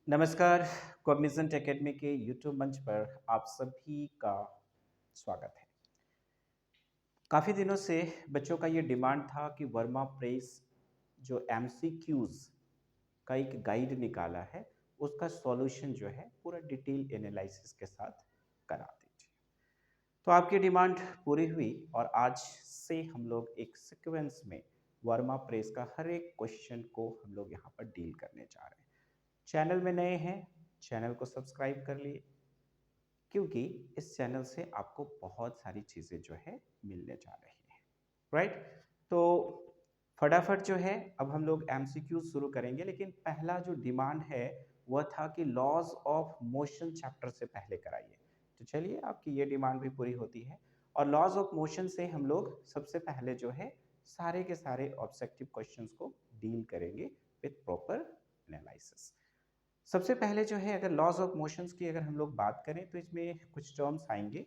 नमस्कार। Cognizant academy के YouTube मंच पर आप सभी का स्वागत है। काफ़ी दिनों से बच्चों का ये डिमांड था कि वर्मा प्रेस जो एमसीक्यूज का एक गाइड निकाला है उसका सॉल्यूशन जो है पूरा डिटेल एनालिसिस के साथ करा दीजिए। तो आपकी डिमांड पूरी हुई और आज से हम लोग एक सीक्वेंस में वर्मा प्रेस का हर एक क्वेश्चन को हम लोग यहाँ पर डील करने जा रहे हैं। चैनल में नए हैं, चैनल को सब्सक्राइब कर लिए, क्योंकि इस चैनल से आपको बहुत सारी चीज़ें जो है मिलने जा रही है। राइट। तो फटाफट जो है अब हम लोग एमसीक्यू शुरू करेंगे, लेकिन पहला जो डिमांड है वह था कि लॉज ऑफ मोशन चैप्टर से पहले कराइए। तो चलिए आपकी ये डिमांड भी पूरी होती है और लॉज ऑफ मोशन से हम लोग सबसे पहले जो है सारे के सारे ऑब्जेक्टिव क्वेश्चंस को डील करेंगे विथ प्रॉपर एनालिसिस। सबसे पहले जो है अगर लॉज ऑफ मोशंस की अगर हम लोग बात करें तो इसमें कुछ टर्म्स आएंगे,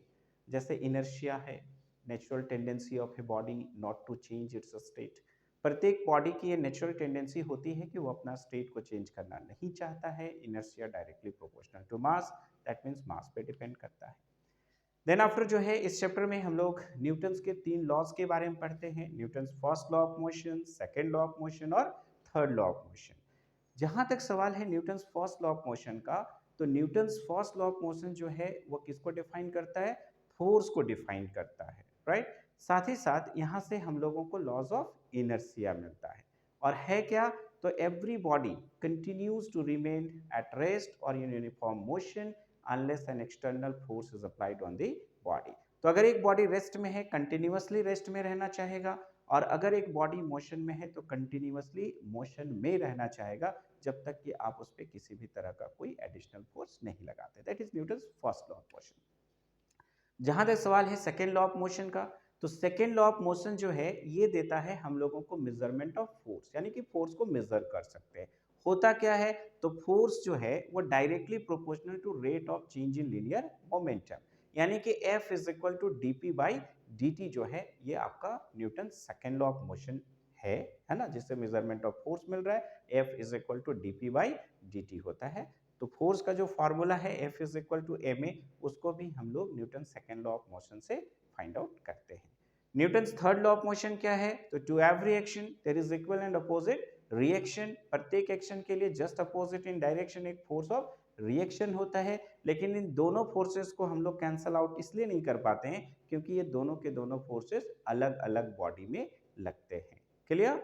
जैसे इनर्शिया है, natural tendency of a body not to change its state. प्रत्येक बॉडी की ये नेचुरल टेंडेंसी होती है कि वो अपना स्टेट को चेंज करना नहीं चाहता है। Inertia directly proportional to mass, that means mass पे डिपेंड करता है। देन आफ्टर जो है इस चैप्टर में हम लोग न्यूटन्स के 3 लॉज के बारे में पढ़ते हैं। Newton's first law of motion, second law of motion और थर्ड लॉ ऑफ मोशन। जहां तक सवाल है Newton's first law of motion का, तो Newton's first law of motion जो है वो किसको डिफाइन करता है? फोर्स को डिफाइन करता है। राइट। साथ ही साथ यहां से हम लोगों को लॉज ऑफ इनर्शिया मिलता है। और है क्या? तो everybody continues to remain at rest और in uniform motion unless an external force is applied on the body. तो अगर एक बॉडी रेस्ट में है, कंटिन्यूअसली रेस्ट में रहना चाहेगा, और अगर एक बॉडी मोशन में है तो कंटिन्यूअसली मोशन में रहना चाहेगा जब तक कि आप उस पर किसी भी तरह का कोई एडिशनल फोर्स नहीं लगाते। That is Newton's first law of motion. जहां तक सवाल है सेकेंड लॉ ऑफ मोशन का, तो सेकेंड लॉ ऑफ मोशन जो है ये देता है हम लोगों को मेजरमेंट ऑफ फोर्स, यानी कि फोर्स को मेजर कर सकते हैं। होता क्या है? तो फोर्स जो है वो directly proportional to rate of change in linear momentum, यानी कि F is equal to dp by dt जो है ये आपका Newton second law of motion है ना, जिससे मेजरमेंट ऑफ फोर्स मिल रहा है। F is equal to dp by dt होता है। तो फोर्स का जो फॉर्मूला है F is equal to ma, उसको भी हम लोग Newton second law of motion से फाइंड आउट करते हैं। Newton third law of motion क्या है? तो to every action there is equal and opposite reaction. प्रत्येक एक्शन के लिए जस्ट अपोजिट इन डायरेक्शन एक फोर्स ऑफ रिएक्शन होता है। लेकिन इन दोनों फोर्सेस को हम लोग कैंसल आउट इसलिए नहीं कर पाते हैं क्योंकि ये दोनों के दोनों फोर्सेस अलग अलग बॉडी में लगते हैं। क्लियर?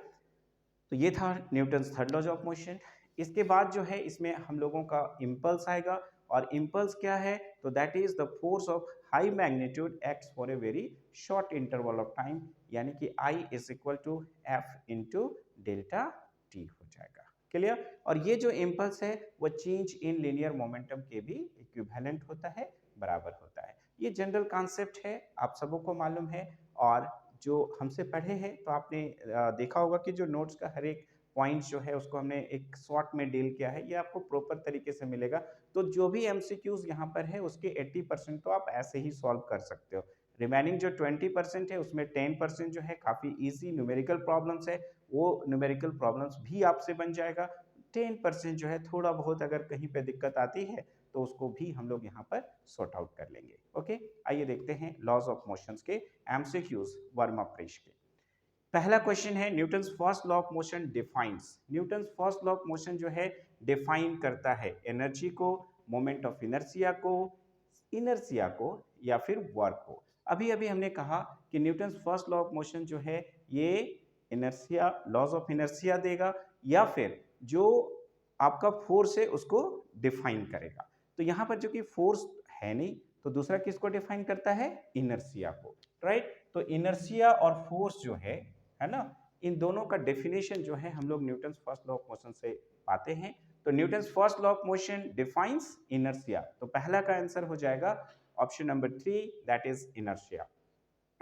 तो ये था Newton third law of motion. इसके बाद जो है इसमें हम लोगों का इम्पल्स आएगा, और इम्पल्स क्या है? तो that is the force of high magnitude acts for a very short interval of time, यानी कि I is equal to F into delta T हो जाएगा। क्लियर? और ये जो इम्पल्स है वो चेंज इन लीनियर मोमेंटम के भी इक्विवेलेंट होता है, बराबर होता है। ये जनरल कॉन्सेप्ट है, आप सबों को मालूम है। और जो हमसे पढ़े हैं तो आपने देखा होगा कि जो नोट्स का हर एक पॉइंट जो है उसको हमने एक शॉर्ट में डील किया है, ये आपको प्रॉपर तरीके से मिलेगा। तो जो भी एमसीक्यूज यहाँ पर है उसके 80% तो आप ऐसे ही सॉल्व कर सकते हो। रिमेनिंग जो 20% है उसमें 10% जो है काफ़ी इजी न्यूमेरिकल प्रॉब्लम्स है, वो न्यूमेरिकल प्रॉब्लम्स भी आपसे बन जाएगा। 10% जो है थोड़ा बहुत अगर कहीं पे दिक्कत आती है तो उसको भी हम लोग यहाँ पर सॉर्ट आउट कर लेंगे। ओके, आइए देखते हैं लॉज ऑफ मोशंस के एमसीक्यूज वर्मा प्रेस के। पहला क्वेश्चन है Newton's first law of motion defines. Newton's first law of motion जो है डिफाइन करता है एनर्जी को, मोमेंट ऑफ इनर्शिया को या फिर वर्क को। अभी अभी हमने कहा कि Newton's first law of motion जो है ये इनर्शिया, लॉज ऑफ इनर्शिया देगा या फिर जो आपका फोर्स है उसको डिफाइन करेगा। तो यहाँ पर जो कि फोर्स है नहीं, तो दूसरा किसको डिफाइन करता है? इनर्शिया को। राइट। तो इनर्शिया और फोर्स जो है ना, इन दोनों का डेफिनेशन जो है हम लोग Newton's first law of motion से पाते हैं। तो Newton's first law of motion defines inertia, तो पहला का आंसर हो जाएगा option number 3, that is inertia.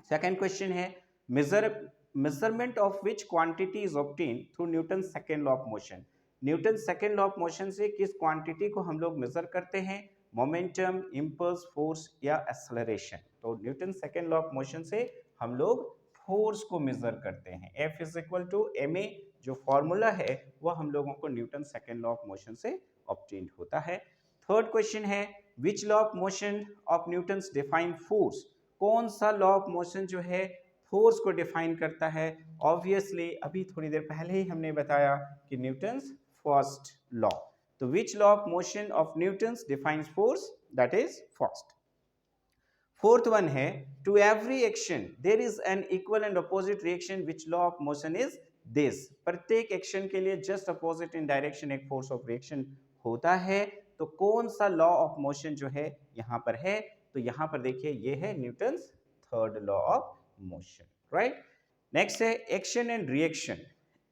Second question है measurement of which quantity is obtain through Newton second law of motion. Newton second law of motion से किस quantity को हम लोग मेजर करते हैं? मोमेंटम, इंपल्स, फोर्स या एक्सेलरेशन। तो Newton second law of motion से हम लोग फोर्स को मेजर करते हैं। F is equal to ma, जो फॉर्मूला है वो हम लोगों को Newton second law of motion से ऑब्टेन होता है। थर्ड क्वेश्चन है which law of motion of Newton's define force, कौन सा लॉ ऑफ मोशन जो है फोर्स को डिफाइन करता है। ऑब्वियसली अभी थोड़ी देर पहले ही हमने बताया कि न्यूटन्स फर्स्ट लॉ, तो which law of motion of Newton's defines force, that is first. Fourth one है to every action there is an equal and opposite reaction which law of motion is this, प्रत्येक action के लिए just opposite in direction एक force of reaction होता है। तो कौन सा लॉ ऑफ मोशन जो है यहाँ पर है, तो यहाँ पर देखिए ये है Newton's third law of motion, right. Next है action and reaction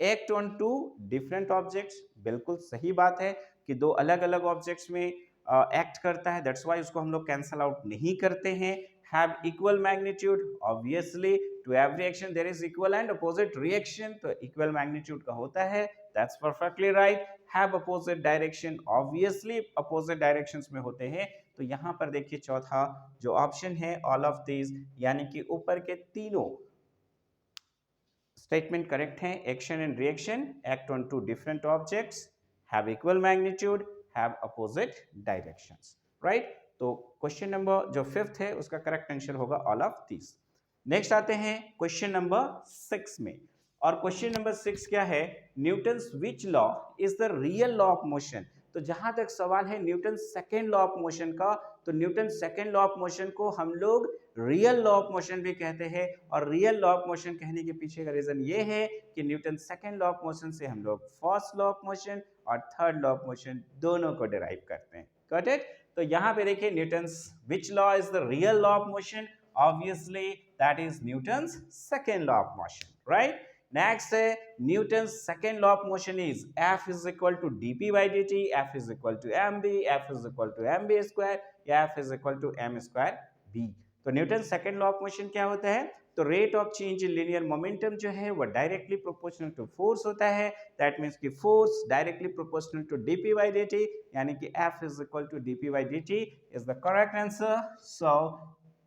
act on two different objects, बिल्कुल सही बात है कि दो अलग अलग ऑब्जेक्ट्स में एक्ट करता है, दैट्स वाई उसको हम लोग कैंसल आउट नहीं करते हैं। Have equal magnitude, obviously to every action there is equal and opposite reaction, तो इक्वल मैग्नीट्यूड का होता है, that's perfectly right. Have opposite direction, obviously opposite directions में होते हैं। तो यहाँ पर देखिए चौथा जो ऑप्शन है ऑल ऑफ दिस, यानी कि ऊपर के तीनों स्टेटमेंट करेक्ट हैं। Action and reaction act on two different objects, have equal magnitude, have opposite directions, right. तो क्वेश्चन नंबर जो फिफ्थ है उसका करेक्ट आंसर होगा ऑल ऑफ दिस। नेक्स्ट आते हैं क्वेश्चन नंबर 6 में, और क्वेश्चन नंबर 6 क्या है, Newton's which law is the real law of motion. तो जहां तक सवाल है Newton second law of motion का, तो Newton second law of motion को हम लोग रियल लॉ ऑफ मोशन भी कहते हैं, और रियल लॉ ऑफ मोशन कहने के पीछे का रीजन ये है कि Newton second law of motion से हम लोग फर्स्ट लॉ ऑफ मोशन और थर्ड लॉ ऑफ मोशन दोनों को डिराइव करते हैं, गॉट इट। तो यहाँ पे देखिए Newton's which law is the real law of motion, obviously that is Newton's second law of motion, right. Next है Newton's second law of motion is F is equal to dp by dt, F is equal to mb, F is equal to mb square, या F is equal to m square b। तो Newton second law of motion क्या होता है, तो rate of change in linear momentum जो है वो directly proportional to force होता है, दैट मींस कि force directly proportional to dp by dt, यानी कि F is equal to dp by dt is the correct answer. So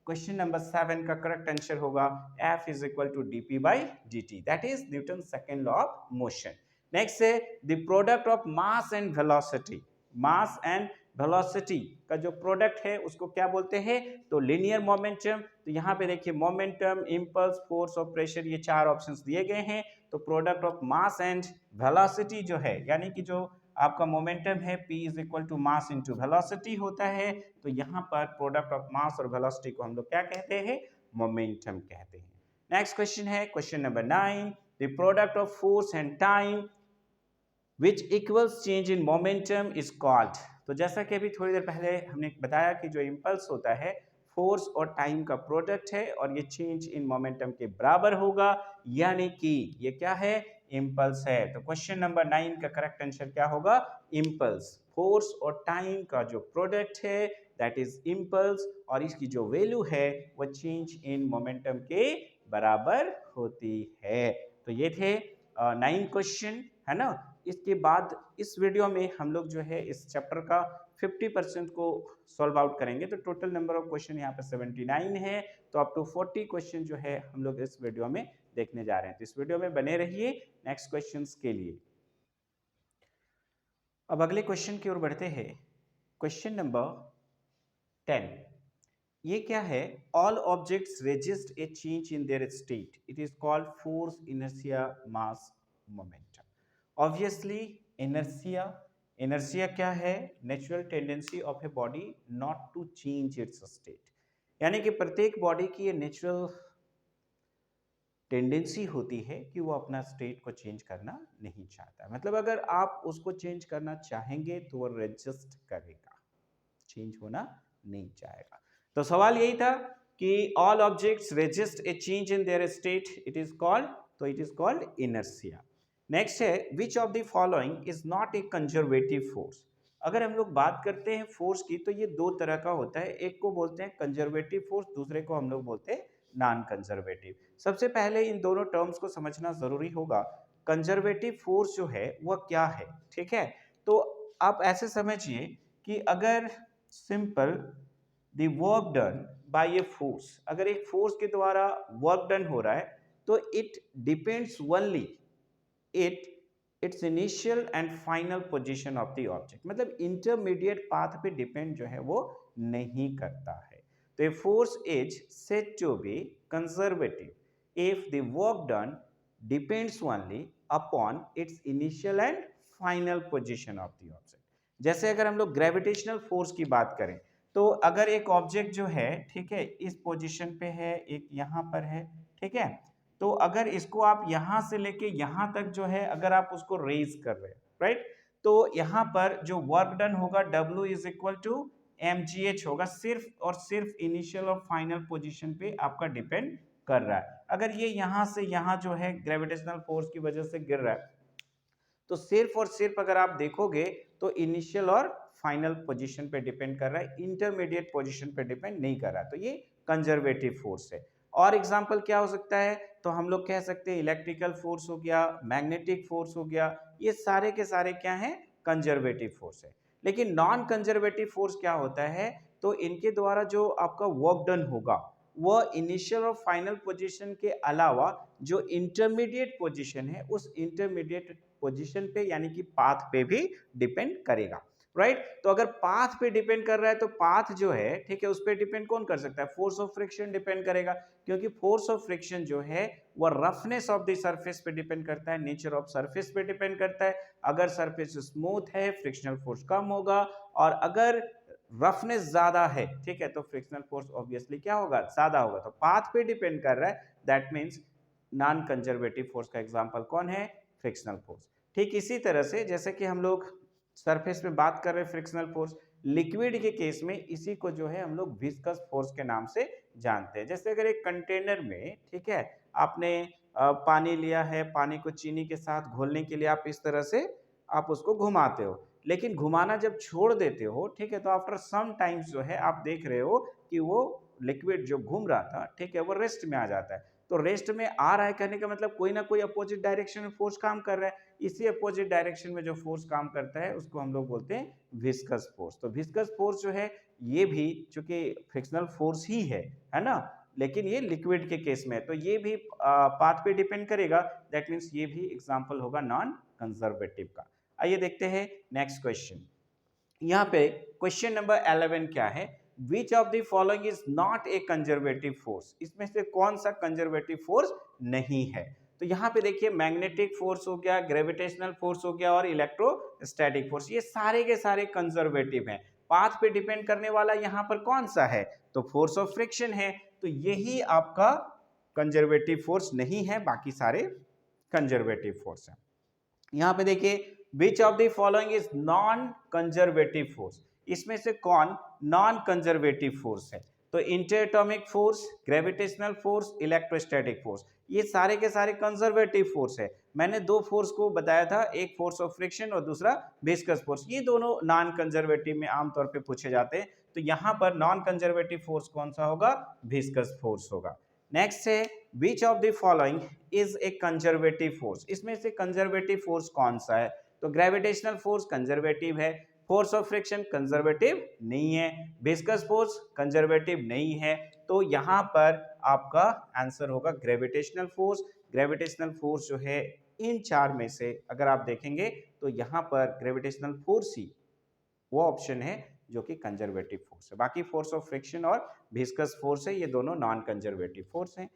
question number 7 का correct answer होगा F is equal to dp by dt, that is Newton second law of motion. Next है the product of mass and velocity, mass and velocity का जो product है उसको क्या बोलते हैं, तो लीनियर मोमेंटम। तो यहाँ पे देखिए मोमेंटम, इंपल्स, फोर्स और प्रेशर, ये चार ऑप्शंस दिए गए हैं। तो product of mass and velocity जो है, यानी कि जो आपका मोमेंटम है P is equal to mass into velocity होता है। तो यहाँ पर प्रोडक्ट ऑफ मास और वेलोसिटी को हम लोग क्या कहते हैं, मोमेंटम कहते हैं। नेक्स्ट क्वेश्चन है question number 9, the product of force and time which equals change in momentum is called. तो जैसा कि अभी थोड़ी देर पहले हमने बताया कि जो इम्पल्स होता है फोर्स और टाइम का प्रोडक्ट है, और ये चेंज इन मोमेंटम के बराबर होगा, यानी कि ये क्या है, इम्पल्स है। तो क्वेश्चन नंबर 9 का करेक्ट आंसर क्या होगा, इम्पल्स। फोर्स और टाइम का जो प्रोडक्ट है दैट इज इम्पल्स, और इसकी जो वैल्यू है वो चेंज इन मोमेंटम के बराबर होती है। तो ये थे 9 क्वेश्चन, है ना। इसके बाद इस वीडियो में हम लोग जो है इस चैप्टर का 50% को सॉल्व आउट करेंगे। तो टोटल नंबर ऑफ क्वेश्चन यहाँ पे 79 है, तो अप टू 40 क्वेश्चन जो है हम लोग इस वीडियो में देखने जा रहे हैं। तो इस वीडियो में बने रहिए नेक्स्ट क्वेश्चंस के लिए। अब अगले क्वेश्चन की ओर बढ़ते हैं। क्वेश्चन नंबर 10, ये क्या है, all objects resist a change in their state, it is called force, inertia, mass, momentum. Obviously inertia, inertia क्या है, natural tendency of a body not to change its state, यानी कि प्रत्येक बॉडी की ये नेचुरल टेंडेंसी होती है कि वो अपना स्टेट को चेंज करना नहीं चाहता। मतलब अगर आप उसको चेंज करना चाहेंगे तो वो रेजिस्ट करेगा, चेंज होना नहीं चाहेगा। तो सवाल यही था कि all objects resist a change in their state, it is called, तो it is called inertia. Next है which of the following is not a conservative force. अगर हम लोग बात करते हैं फोर्स की तो ये दो तरह का होता है, एक को बोलते हैं कंजर्वेटिव फोर्स, दूसरे को हम लोग बोलते हैं नॉन कंजर्वेटिव। सबसे पहले इन दोनों टर्म्स को समझना जरूरी होगा। कंजर्वेटिव फोर्स जो है वह क्या है, ठीक है। तो आप ऐसे समझिए कि अगर simple the work done by a force, अगर एक फोर्स के द्वारा वर्क डन हो रहा है तो it depends only, it its initial and final position of the object, मतलब इंटरमीडिएट पाथ पे डिपेंड जो है वो नहीं करता है। तो a force is said to be conservative if the work done depends only upon its initial and final position of the object. जैसे अगर हम लोग ग्रेविटेशनल फोर्स की बात करें, तो अगर एक ऑब्जेक्ट जो है, ठीक है, इस पोजीशन पे है, एक यहाँ पर है, ठीक है, तो अगर इसको आप यहां से लेके यहां तक जो है अगर आप उसको रेज कर रहे हैं, राइट, तो यहां पर जो वर्क डन होगा W is equal to mgh होगा, सिर्फ और सिर्फ इनिशियल और फाइनल पोजीशन पे आपका डिपेंड कर रहा है। अगर ये यहां से यहां जो है ग्रेविटेशनल फोर्स की वजह से गिर रहा है, तो सिर्फ और सिर्फ अगर आप देखोगे तो इनिशियल और फाइनल पोजीशन पे डिपेंड कर रहा है, इंटरमीडिएट पोजीशन पे डिपेंड नहीं कर रहा है, तो ये कंजर्वेटिव फोर्स है। और एग्जांपल क्या हो सकता है, तो हम लोग कह सकते हैं इलेक्ट्रिकल फोर्स हो गया, मैग्नेटिक फोर्स हो गया, ये सारे के सारे क्या हैं, कंजर्वेटिव फोर्स है। लेकिन नॉन कंजर्वेटिव फोर्स क्या होता है, तो इनके द्वारा जो आपका वर्क डन होगा वह इनिशियल और फाइनल पोजीशन के अलावा जो इंटरमीडिएट पोजीशन है उस इंटरमीडिएट पोजीशन पे यानी कि पाथ पे भी डिपेंड करेगा, राइट। तो अगर पाथ पे डिपेंड कर रहा है तो पाथ जो है, ठीक है, उस पे डिपेंड कौन कर सकता है, फोर्स ऑफ फ्रिक्शन डिपेंड करेगा, क्योंकि फोर्स ऑफ फ्रिक्शन जो है वह रफनेस ऑफ द सरफेस पे डिपेंड करता है, नेचर ऑफ सरफेस पे डिपेंड करता है। अगर सरफेस स्मूथ है फ्रिक्शनल फोर्स कम होगा, और अगर रफनेस ज्यादा है, ठीक है, तो फ्रिक्शनल फोर्स ऑब्वियसली क्या होगा, ज्यादा होगा। तो पाथ पे डिपेंड कर रहा है, that means non conservative force का एग्जांपल कौन है, फ्रिक्शनल फोर्स। ठीक इसी तरह से जैसे कि हम लोग सरफेस में बात कर रहे हैं फ्रिक्शनल फोर्स, लिक्विड के केस में इसी को जो है हम लोग विस्कस फोर्स के नाम से जानते हैं। जैसे अगर एक कंटेनर में, ठीक है, आपने पानी लिया है, पानी को चीनी के साथ घोलने के लिए आप इस तरह से आप उसको घुमाते हो, लेकिन घुमाना जब छोड़ देते हो, ठीक है, तो आफ्टर सम टाइम्स जो है आप देख रहे हो कि वो लिक्विड जो घूम रहा था, ठीक है, वो रेस्ट में आ जाता है। तो रेस्ट में आ रहा है कहने का मतलब कोई ना कोई अपोजिट डायरेक्शन में फोर्स काम कर रहा है, इसी अपोजिट डायरेक्शन में जो फोर्स काम करता है उसको हम लोग बोलते हैं विस्कस फोर्स। तो विस्कस फोर्स जो है ये भी चूंकि फ्रिक्शनल फोर्स ही है ना, लेकिन ये लिक्विड के केस में है, तो ये भी पाथ पे डिपेंड करेगा, दैट मीन्स ये भी एग्जाम्पल होगा नॉन कंजर्वेटिव का। आइए देखते हैं नेक्स्ट क्वेश्चन। यहाँ पे क्वेश्चन नंबर 11 क्या है, which of the following is not a conservative force, इसमें से कौन सा कंजर्वेटिव फोर्स नहीं है। तो यहाँ पे देखिए मैग्नेटिक फोर्स हो गया, ग्रेविटेशनल फोर्स हो गया और इलेक्ट्रोस्टैटिक फोर्स, ये सारे के सारे कंजर्वेटिव हैं। पाथ पे डिपेंड करने वाला यहाँ पर कौन सा है, तो फोर्स ऑफ फ्रिक्शन है, तो यही आपका कंजर्वेटिव फोर्स नहीं है, बाकी सारे कंजर्वेटिव फोर्स है। यहाँ पे देखिए which of the following is non conservative force, इसमें से कौन नॉन कंजर्वेटिव फोर्स है, तो interatomic force, gravitational force, electrostatic force, ये सारे के सारे कंजर्वेटिव फोर्स है। मैंने दो फोर्स को बताया था, एक फोर्स ऑफ फ्रिक्शन और दूसरा विस्कस फोर्स, ये दोनों नॉन कंजर्वेटिव में आमतौर पे पूछे जाते हैं। तो यहाँ पर नॉन कंजर्वेटिव फोर्स कौन सा होगा, विस्कस फोर्स होगा। नेक्स्ट है which of the following is a conservative force, इसमें से कंजर्वेटिव फोर्स कौन सा है, तो ग्रेविटेशनल फोर्स कंजर्वेटिव है, फोर्स ऑफ फ्रिक्शन कंजर्वेटिव नहीं है, विस्कस फोर्स कंजर्वेटिव नहीं है, तो यहां पर आपका आंसर होगा ग्रेविटेशनल फोर्स। ग्रेविटेशनल फोर्स जो है इन चार में से अगर आप देखेंगे तो यहां पर ग्रेविटेशनल फोर्स ही वो ऑप्शन है जो कि कंजर्वेटिव फोर्स है, बाकी फोर्स ऑफ फ्रिक्शन और विस्कस फोर्स है, ये दोनों नॉन कंजर्वेटिव फोर्स हैं।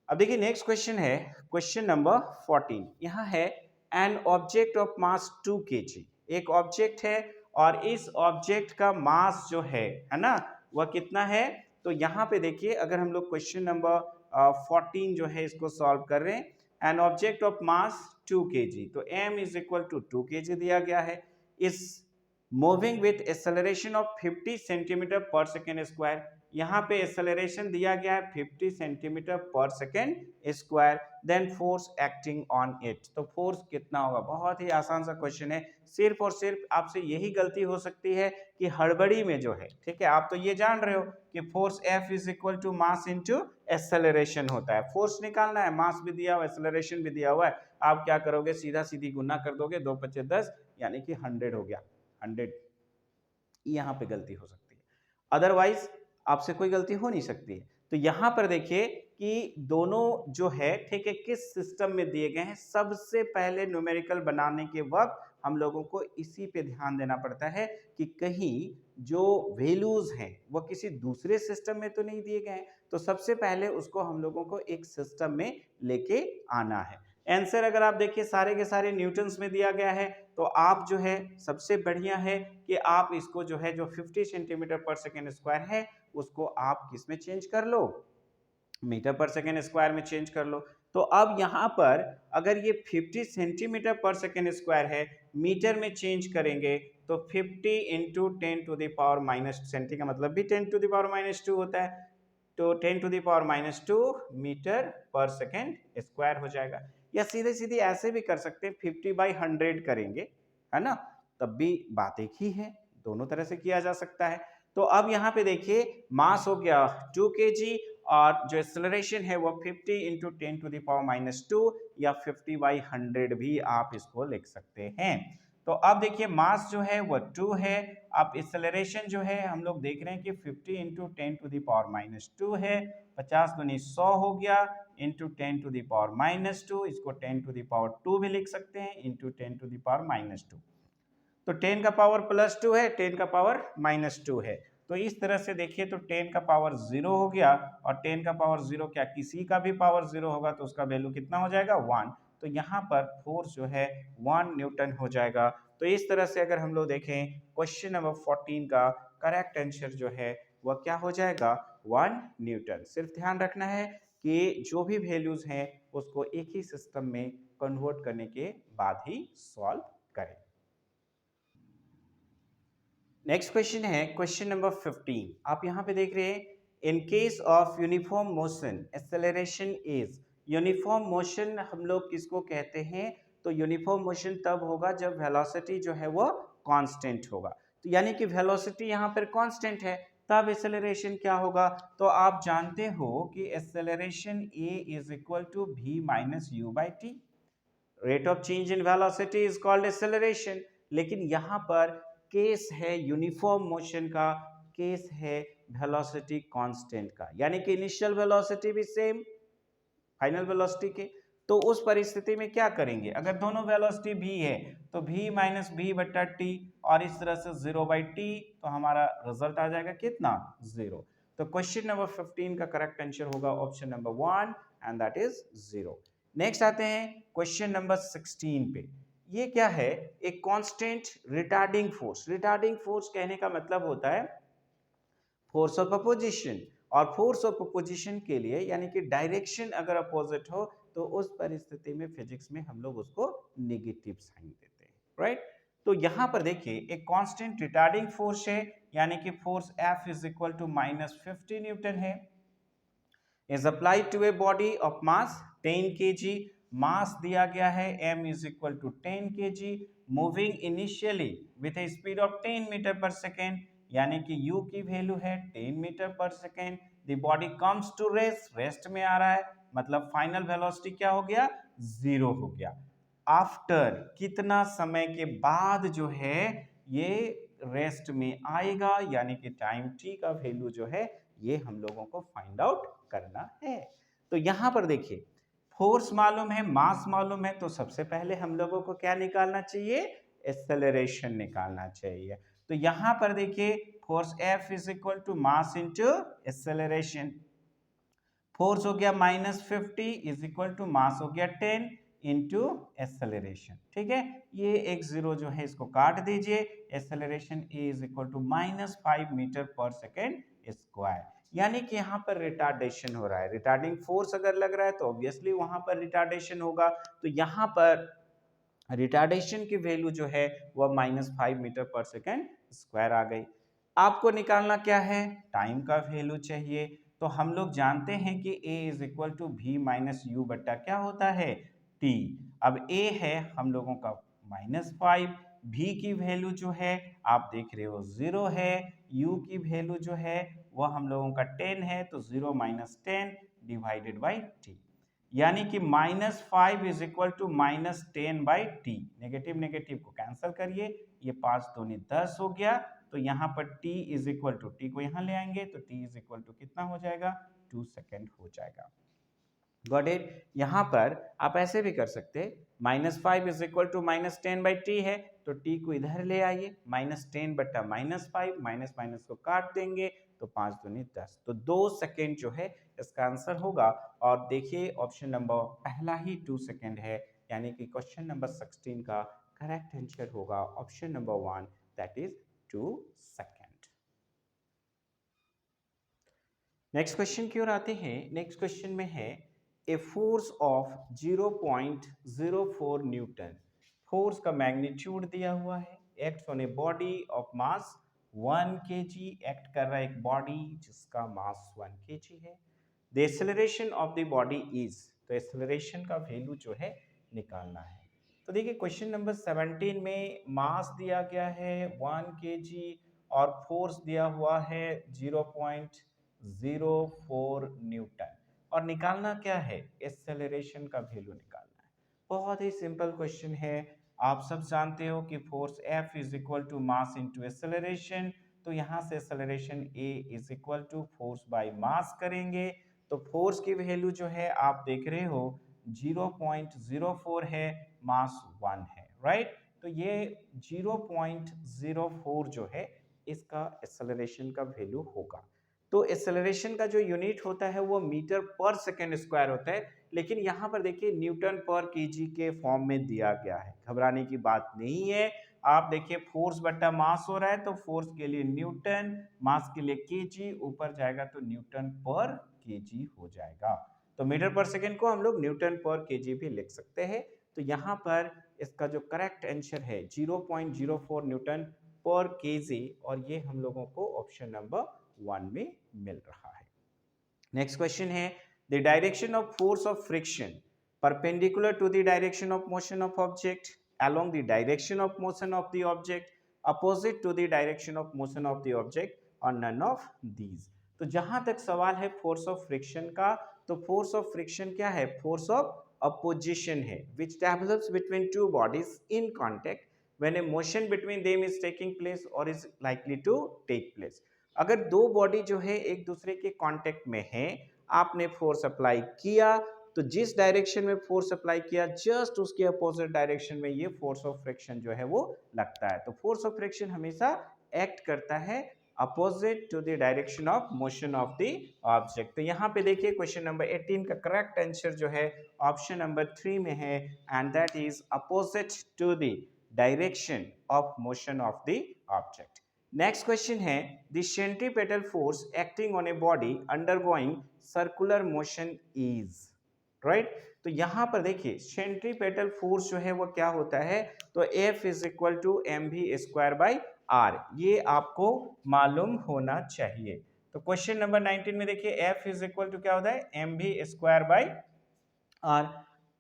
अब देखिए नेक्स्ट क्वेश्चन है, क्वेश्चन नंबर 14, यहाँ है N object of mass 2 kg, एक ऑब्जेक्ट है और इस ऑब्जेक्ट का मास जो है ना, वह कितना है। तो यहाँ पे देखिए अगर हम लोग क्वेश्चन नंबर 14 जो है इसको सॉल्व कर रहे हैं, an object of mass 2 kg, तो m is equal to 2 kg दिया गया है, is moving with acceleration of 50 centimetre per second square, यहाँ पे एक्सेलरेशन दिया गया है 50 centimetre per second square, then force acting on it, तो फोर्स कितना होगा। बहुत ही आसान सा क्वेश्चन है, सिर्फ और सिर्फ आपसे यही गलती हो सकती है कि हड़बड़ी में जो है, ठीक है, आप तो ये जान रहे हो कि force F is equal to mass into acceleration होता है, फोर्स निकालना है, मास भी दिया हुआ है, एक्सेलरेशन भी दिया हुआ है, आप क्या करोगे, सीधा सीधी गुना कर दोगे, 2 × 10 यानी कि 100 हो गया, 100, यहाँ पे गलती हो सकती है, अदरवाइज आपसे कोई गलती हो नहीं सकती है। तो यहाँ पर देखिए कि दोनों जो है ठीक है किस सिस्टम में दिए गए हैं। सबसे पहले न्यूमेरिकल बनाने के वक्त हम लोगों को इसी पे ध्यान देना पड़ता है कि कहीं जो वैल्यूज हैं वो किसी दूसरे सिस्टम में तो नहीं दिए गए हैं। तो सबसे पहले उसको हम लोगों को एक सिस्टम में लेके आना है। आंसर अगर आप देखिए सारे के सारे न्यूटन्स में दिया गया है, तो आप जो है सबसे बढ़िया है कि आप इसको जो है जो 50 सेंटीमीटर पर सेकेंड स्क्वायर है उसको आप किस में चेंज कर लो, मीटर पर सेकेंड स्क्वायर में चेंज कर लो। तो अब यहाँ पर अगर ये 50 सेंटीमीटर पर सेकेंड स्क्वायर है, मीटर में चेंज करेंगे तो 50 into 10 to the power minus, centi का मतलब भी 10 टू द पावर माइनस 2 होता है, तो 10 to the power minus 2 metre per second square हो जाएगा। या सीधे सीधे ऐसे भी कर सकते हैं, 50 बाई 100 करेंगे, है ना, तब भी बात एक ही है, दोनों तरह से किया जा सकता है। तो अब यहाँ पे देखिए मास हो गया 2 kg और जो एक्सेलरेशन है वो 50 into 10 to the power minus 2 या 50 बाई 100 भी आप इसको लिख सकते हैं। तो अब देखिए मास जो है वो 2 है, अब एक्सेलरेशन जो है हम लोग देख रहे हैं कि 50 into 10 to the power minus 2 है, 50 दूनी 100 हो गया into 10 to the power minus 2, इसको 10 टू द पावर 2 भी लिख सकते हैं into 10 to the power minus 2। तो 10 का पावर प्लस 2 है, 10 का पावर माइनस 2 है, तो इस तरह से देखिए तो 10 का पावर 0 हो गया, और 10 का पावर 0 क्या किसी का भी पावर 0 होगा तो उसका वैल्यू कितना हो जाएगा 1, तो यहाँ पर फोर्स जो है 1 न्यूटन हो जाएगा। तो इस तरह से अगर हम लोग देखें क्वेश्चन नंबर 14 का करेक्ट आंसर जो है वह क्या हो जाएगा 1 न्यूटन। सिर्फ ध्यान रखना है कि जो भी वैल्यूज हैं उसको एक ही सिस्टम में कन्वर्ट करने के बाद ही सॉल्व करें। नेक्स्ट क्वेश्चन है क्वेश्चन नंबर 15। आप यहाँ पे देख रहे हैं in case of uniform motion acceleration is, uniform motion हम लोग किसको कहते हैं, तो यूनिफॉर्म मोशन तब होगा जब वेलोसिटी जो है वो कांस्टेंट होगा, तो यानी कि वेलोसिटी यहाँ पर कांस्टेंट है तब एक्सेलरेशन क्या होगा, तो आप जानते हो कि acceleration a is equal to v minus u by t, rate of change in velocity is called acceleration. लेकिन यहाँ पर केस है यूनिफॉर्म मोशन का, केस है वेलोसिटी कांस्टेंट का, यानी कि इनिशियल वेलोसिटी भी सेम फाइनल वेलोसिटी के। तो उस परिस्थिति में क्या करेंगे, अगर दोनों वेलोसिटी v है तो v माइनस v बट्टा टी और इस तरह से 0 बाई टी, तो हमारा रिजल्ट आ जाएगा कितना 0। तो क्वेश्चन नंबर 15 का करेक्ट आंसर होगा option number 1 and that is 0। Next आते हैं क्वेश्चन नंबर 16 पे। ये क्या है, एक constant retarding force. Retarding force कहने का मतलब होता है फोर्स ऑफ अपोजिशन, और फोर्स ऑफ अपोजिशन के लिए यानी कि डायरेक्शन अगर अपोजिट हो तो उस परिस्थिति में फिजिक्स में हम लोग उसको नेगेटिव साइन देते हैं, राइट। तो यहां पर देखिए एक कांस्टेंट रिटार्डिंग फोर्स है, यानी कि force F is equal to minus 50 newton है, is applied to a body of mass 10 kg, mass दिया गया है m is equal to 10 kg, moving initially with a speed of 10 metre per second, यानी कि u की value है 10 metre per second, the body comes to rest, rest में आ रहा है, मतलब फाइनल वेलोसिटी क्या हो गया 0 हो गया। आफ्टर कितना समय के बाद जो है ये रेस्ट में आएगा, यानी कि टाइम t का वैल्यू जो है ये हम लोगों को फाइंड आउट करना है। तो यहां पर देखिए फोर्स मालूम है, मास मालूम है, तो सबसे पहले हम लोगों को क्या निकालना चाहिए, एक्सेलरेशन निकालना चाहिए। तो यहां पर देखिए force F is equal to mass into acceleration, force हो गया minus 50 is equal to mass हो गया 10 इंटू एक्सेलरेशन, ठीक है। ये एक जीरो जो है इसको काट दीजिए, acceleration a is equal to minus 5 metre per second square, यानी कि यहाँ पर रिटार्डेशन हो रहा है, रिटार्डिंग फोर्स अगर लग रहा है तो ऑब्वियसली वहां पर रिटार्डेशन होगा। तो यहाँ पर रिटार्डेशन की वैल्यू जो है वह minus 5 metre per second square आ गई। आपको निकालना क्या है, टाइम का वैल्यू चाहिए। तो हम लोग जानते हैं कि a is equal to v minus u बट्टा क्या होता है t। अब a है हम लोगों का -5, v की वैल्यू जो है आप देख रहे हो 0 है, u की वैल्यू जो है वह हम लोगों का 10 है, तो 0 माइनस 10 डिवाइडेड बाई टी, यानी कि -5 is equal to -10 by t. Negative negative को कैंसिल करिए, ये 5 दूनी 10 हो गया, तो यहाँ पर t is equal to, t को यहाँ ले आएंगे तो t इज इक्वल टू कितना हो जाएगा 2 सेकेंड हो जाएगा। Got it. यहाँ पर आप ऐसे भी कर सकते हैं, -5 इज इक्वल टू -10/t है, तो t को इधर ले आइए, -10/-5, माइनस माइनस को काट देंगे तो 5 दूनी 10, तो 2 सेकेंड जो है इसका आंसर होगा। और देखिए ऑप्शन नंबर पहला ही 2 सेकेंड है, यानी कि क्वेश्चन नंबर 16 का करेक्ट आंसर होगा option number 1, that is 2 second. Next question की ओर आते हैं। नेक्स्ट क्वेश्चन में है a force of 0.04 Newton, force का मैग्नीट्यूड दिया हुआ है, act on a body of mass 1 kg, act कर रहा है एक बॉडी जिसका मास 1 kg है। The acceleration of the body is, तो एक्सेलरेशन का वैल्यू जो है निकालना है। तो देखिए क्वेश्चन नंबर 17 में मास दिया गया है 1 kg और फोर्स दिया हुआ है 0.04 न्यूटन, और निकालना क्या है, एक्सेलरेशन का वैल्यू निकालना है। बहुत ही सिंपल क्वेश्चन है, आप सब जानते हो कि force F is equal to mass into acceleration, तो यहाँ से acceleration A is equal to force by mass करेंगे, तो फोर्स की वैल्यू जो है आप देख रहे हो 0.04 है, मास 1 है, राइट। तो ये 0.04 जो है इसका एक्सेलरेशन का वैल्यू होगा। तो एक्सेलरेशन का जो यूनिट होता है वो मीटर पर सेकेंड स्क्वायर होता है, लेकिन यहाँ पर देखिए न्यूटन पर केजी के फॉर्म में दिया गया है, घबराने की बात नहीं है। आप देखिए फोर्स बट्टा मास हो रहा है, तो फोर्स के लिए न्यूटन, मास के लिए केजी, ऊपर जाएगा तो न्यूटन पर केजी हो जाएगा। तो मीटर पर सेकेंड को हम लोग न्यूटन पर केजी भी लिख सकते हैं। तो यहाँ पर इसका जो करेक्ट आंसर है 0.04 न्यूटन पर केजी, और ये हम लोगों को ऑप्शन नंबर 1 में मिल रहा है। नेक्स्ट क्वेश्चन है the direction of force of friction perpendicular to the direction of motion of object along the direction of motion of the object opposite to the direction of motion of the object or none of these। तो जहां तक सवाल है force of friction का, तो force of friction क्या है, force of opposition है which develops between two bodies in contact when a motion between them is taking place or is likely to take place। अगर दो बॉडी जो है एक दूसरे के कांटेक्ट में है, आपने फोर्स अप्लाई किया, तो जिस डायरेक्शन में फोर्स अप्लाई किया जस्ट उसके अपोजिट डायरेक्शन में ये फोर्स ऑफ फ्रिक्शन जो है वो लगता है। तो फोर्स ऑफ फ्रिक्शन हमेशा एक्ट करता है opposite to the direction of motion of the object. तो यहाँ पे देखिए क्वेश्चन नंबर 18 का करेक्ट आंसर जो है ऑप्शन नंबर 3 में है, and that is opposite to the direction of motion of the object. Next question है the centripetal force acting on a body undergoing circular motion is, right. तो यहां पर देखिए सेंट्रीपेटल फोर्स जो है वो क्या होता है, तो F is equal to mv²/r, ये आपको मालूम होना चाहिए। तो क्वेश्चन नंबर 19 में देखिए F इज इक्वल टू क्या होता है, mv²/r।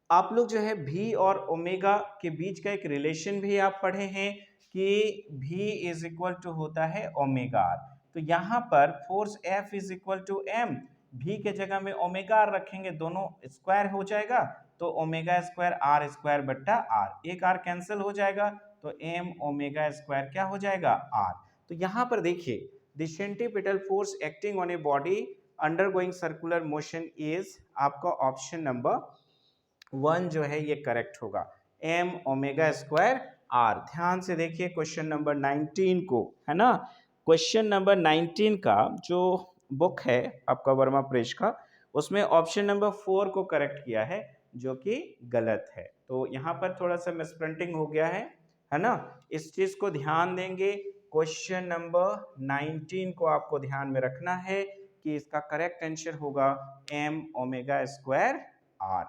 आप लोग जो है v और ओमेगा के बीच का एक रिलेशन भी आप पढ़े हैं कि v इज इक्वल टू होता है ओमेगा r। तो यहाँ पर force F is equal to m, v के जगह में ओमेगा r रखेंगे, दोनों स्क्वायर हो जाएगा, तो ओमेगा स्क्वायर आर स्क्वायर बट्टा r, एक r कैंसिल हो जाएगा, तो m ओमेगा स्क्वायर क्या हो जाएगा, r। तो यहाँ पर देखिए the centripetal force acting on a body undergoing circular motion is, आपका ऑप्शन नंबर 1 जो है ये करेक्ट होगा, m ओमेगा स्क्वायर r। ध्यान से देखिए क्वेश्चन नंबर 19 को, है ना। क्वेश्चन नंबर 19 का जो बुक है आपका वर्मा प्रेस का, उसमें ऑप्शन नंबर 4 को करेक्ट किया है, जो कि गलत है। तो यहाँ पर थोड़ा सा मिसप्रिंटिंग हो गया है ना, इस चीज को ध्यान देंगे। क्वेश्चन नंबर 19 को आपको ध्यान में रखना है कि इसका करेक्ट आंसर होगा m omega square r।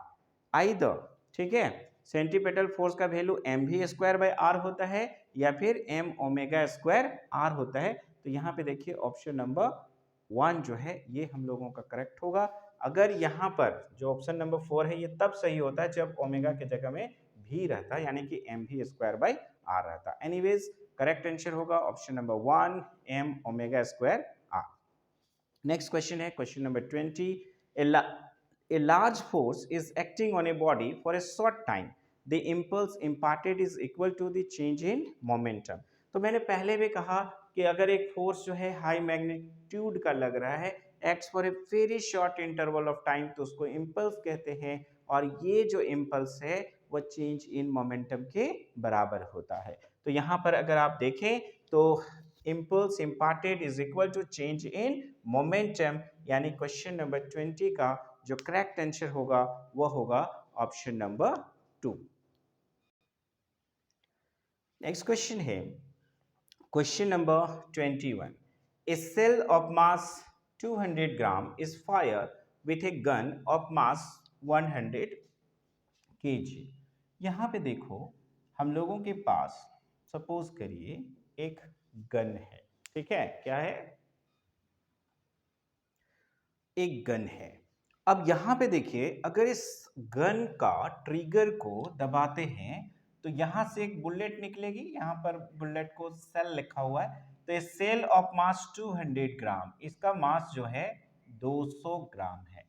Either, ठीक है, सेंट्रीपेटल फोर्स का वैल्यू mv²/r होता है या फिर m ओमेगा स्क्वायर r होता है। तो यहाँ पे देखिए ऑप्शन नंबर 1 जो है ये हम लोगों का करेक्ट होगा। अगर यहाँ पर जो ऑप्शन नंबर 4 है ये तब सही होता है जब ओमेगा के जगह में v रहता है, यानी कि mv²/r रहता। एनीवेज करेक्ट आंसर होगा option number 1 m omega square r। Next question है question number 20, a large force is acting on a body for a short time, the impulse imparted is equal to the change in momentum। तो मैंने पहले भी कहा कि अगर एक force जो है हाई मैग्नीट्यूड का लग रहा है, acts for a very short interval of time तो उसको इम्पल्स कहते हैं। और ये जो इम्पल्स है वो चेंज इन मोमेंटम के बराबर होता है। तो यहाँ पर अगर आप देखें तो impulse imparted is equal to change in momentum, यानी क्वेश्चन नंबर 20 का जो करेक्ट आंसर होगा वो होगा ऑप्शन नंबर 2। नेक्स्ट क्वेश्चन है question number 21। A cell of mass 200 gram is fired with a gun of mass 100 kg। यहाँ पे देखो हम लोगों के पास सपोज करिए एक गन है, ठीक है, क्या है, एक गन है। अब यहाँ पे देखिए अगर इस गन का ट्रिगर को दबाते हैं तो यहाँ से एक बुलेट निकलेगी, यहाँ पर बुलेट को सेल लिखा हुआ है, तो ये सेल ऑफ मास 200 ग्राम, इसका मास जो है 200 ग्राम है।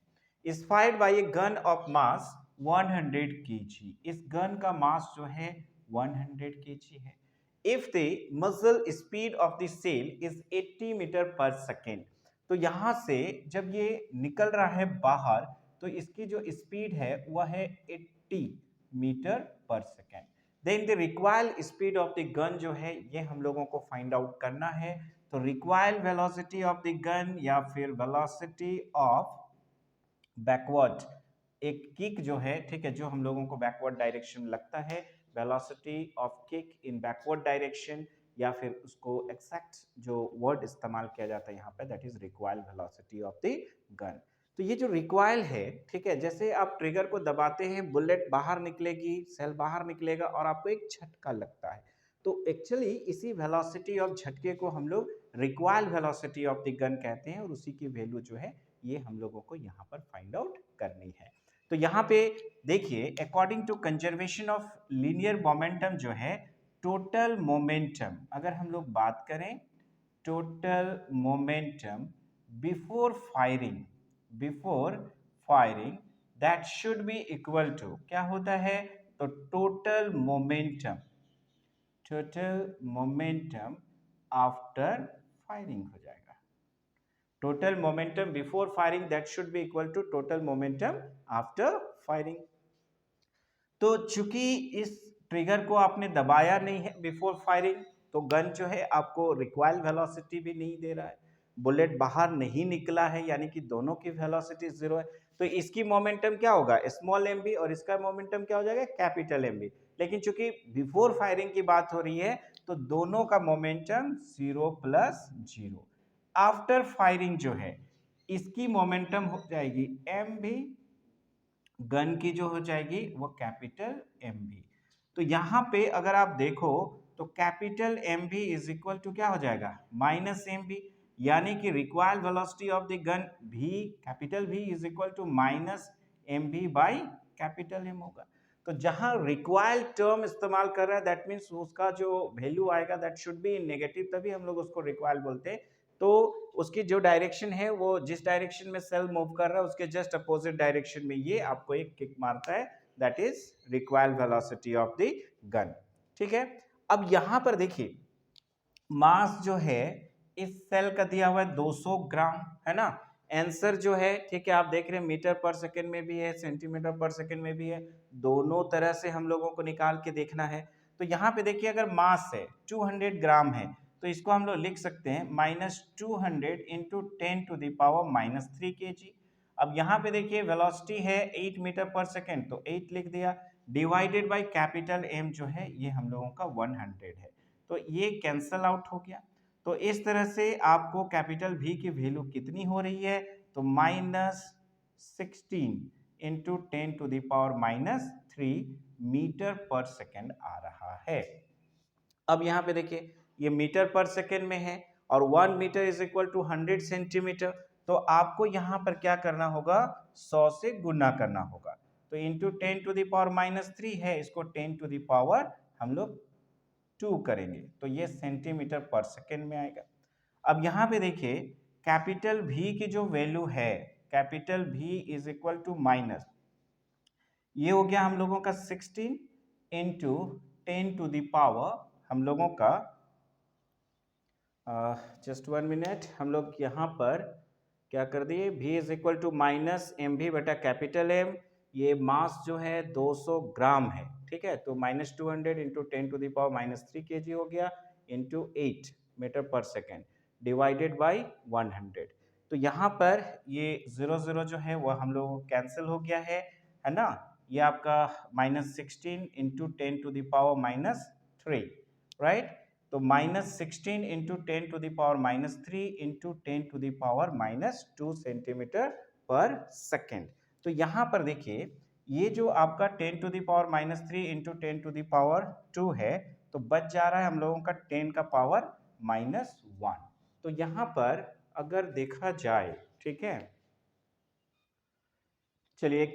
Is fired by a gun of mass 100 KG, इस गन का मास जो है 100 केजी है। If the muzzle speed of the shell is 80 metre per second, तो यहां से जब ये निकल रहा है बाहर तो इसकी जो स्पीड है वह है 80 metre per second. Then the required speed of the gun जो है ये हम लोगों को फाइंड आउट करना है। तो required velocity of the gun या फिर वेलोसिटी ऑफ बैकवर्ड, एक किक जो है, ठीक है, जो हम लोगों को बैकवर्ड डायरेक्शन लगता है, velocity of kick in backward direction, या फिर उसको एक्सैक्ट जो वर्ड इस्तेमाल किया जाता है यहाँ पे that is required velocity of the gun. तो ये जो रिक्वायर्ड है, ठीक है, जैसे आप ट्रिगर को दबाते हैं बुलेट बाहर निकलेगी, सेल बाहर निकलेगा और आपको एक झटका लगता है। तो एक्चुअली इसी वेलोसिटी ऑफ झटके को हम लोग required velocity of the gun कहते हैं और उसी की वैल्यू जो है ये हम लोगों को यहाँ पर फाइंड आउट करनी है। तो यहाँ पे देखिए according to conservation of linear momentum जो है टोटल मोमेंटम, अगर हम लोग बात करें total momentum before firing, before firing that should be equal to क्या होता है, तो टोटल मोमेंटम आफ्टर फायरिंग हो जाएगा। Total momentum before firing that should be equal to total momentum after firing. तो चूंकि इस ट्रिगर को आपने दबाया नहीं है बिफोर फायरिंग तो गन जो है आपको रिक्वायर्ड वेलोसिटी भी नहीं दे रहा है, बुलेट बाहर नहीं निकला है, यानी कि दोनों की वेलोसिटी जीरो है। तो इसकी मोमेंटम क्या होगा, स्मॉल एम बी, और इसका मोमेंटम क्या हो जाएगा, कैपिटल एम बी। लेकिन चूंकि बिफोर फायरिंग की बात हो रही है तो दोनों का मोमेंटम 0 + 0। आफ्टर फायरिंग जो है इसकी मोमेंटम हो जाएगी एम भी, गन की जो हो जाएगी वो कैपिटल एम भी। तो यहाँ पे अगर आप देखो तो capital M V is equal to क्या हो जाएगा, माइनस एम भी, यानी कि required velocity of the gun V, capital V is equal to minus M V by capital M होगा। तो जहां रिक्वायर्ड टर्म इस्तेमाल कर रहा है दैट मीन्स उसका जो वैल्यू आएगा that should be in negative, तभी हम लोग उसको रिक्वायर्ड बोलते हैं। तो उसकी जो डायरेक्शन है वो जिस डायरेक्शन में सेल मूव कर रहा है उसके जस्ट अपोजिट डायरेक्शन में ये आपको एक किक मारता है, that is required velocity of the gun. ठीक है, अब यहां पर देखिए मास जो है इस सेल का दिया हुआ है 200 ग्राम, है ना। आंसर जो है, ठीक है, आप देख रहे हैं मीटर पर सेकंड में भी है, सेंटीमीटर पर सेकंड में भी है, दोनों तरह से हम लोगों को निकाल के देखना है। तो यहाँ पे देखिए अगर मास है 200 ग्राम है तो इसको हम लोग लिख सकते हैं -200 इंटू 10⁻³ kg। अब यहाँ पे देखिए वेलोसिटी है 8 मीटर पर सेकेंड तो 8 लिख दिया, डिवाइडेड बाय कैपिटल एम जो है ये हम लोगों का 100 है, तो ये कैंसल आउट हो गया। तो इस तरह से आपको कैपिटल भी की वैल्यू कितनी हो रही है, तो -16 इंटू 10⁻³ मीटर पर सेकेंड आ रहा है। अब यहाँ पे देखिए ये मीटर पर सेकेंड में है और 1 metre is equal to 100 centimetre, तो आपको यहाँ पर क्या करना होगा, 100 से गुना करना होगा। तो इंटू 10⁻³ है, इसको 10 हम लोग 2 करेंगे तो ये सेंटीमीटर पर सेकेंड में आएगा। अब यहाँ पे देखिए कैपिटल भी की जो वैल्यू है, capital V is equal to minus, ये हो गया हम लोगों का 16 इंटू 10⁻, हम लोगों का जस्ट 1 मिनट, हम लोग यहाँ पर क्या कर दिए, v is equal to minus M V बटा कैपिटल एम। ये मास जो है 200 ग्राम है, ठीक है। तो माइनस 200 इंटू 10⁻³ kg हो गया, into 8 metre per second divided by 100। तो यहाँ पर ये 0 जो है वो हम लोग कैंसिल हो गया है ना। ये आपका -16 इंटू 10⁻³ राइट। तो -16 into 10⁻³ into 10⁻² centimetre per second. तो यहाँ पर देखिए ये जो आपका 10⁻³ इंटू 10⁻² है, तो बच जा रहा है हम लोगों का 10⁻⁻1। तो यहाँ पर अगर देखा जाए, ठीक है, चलिए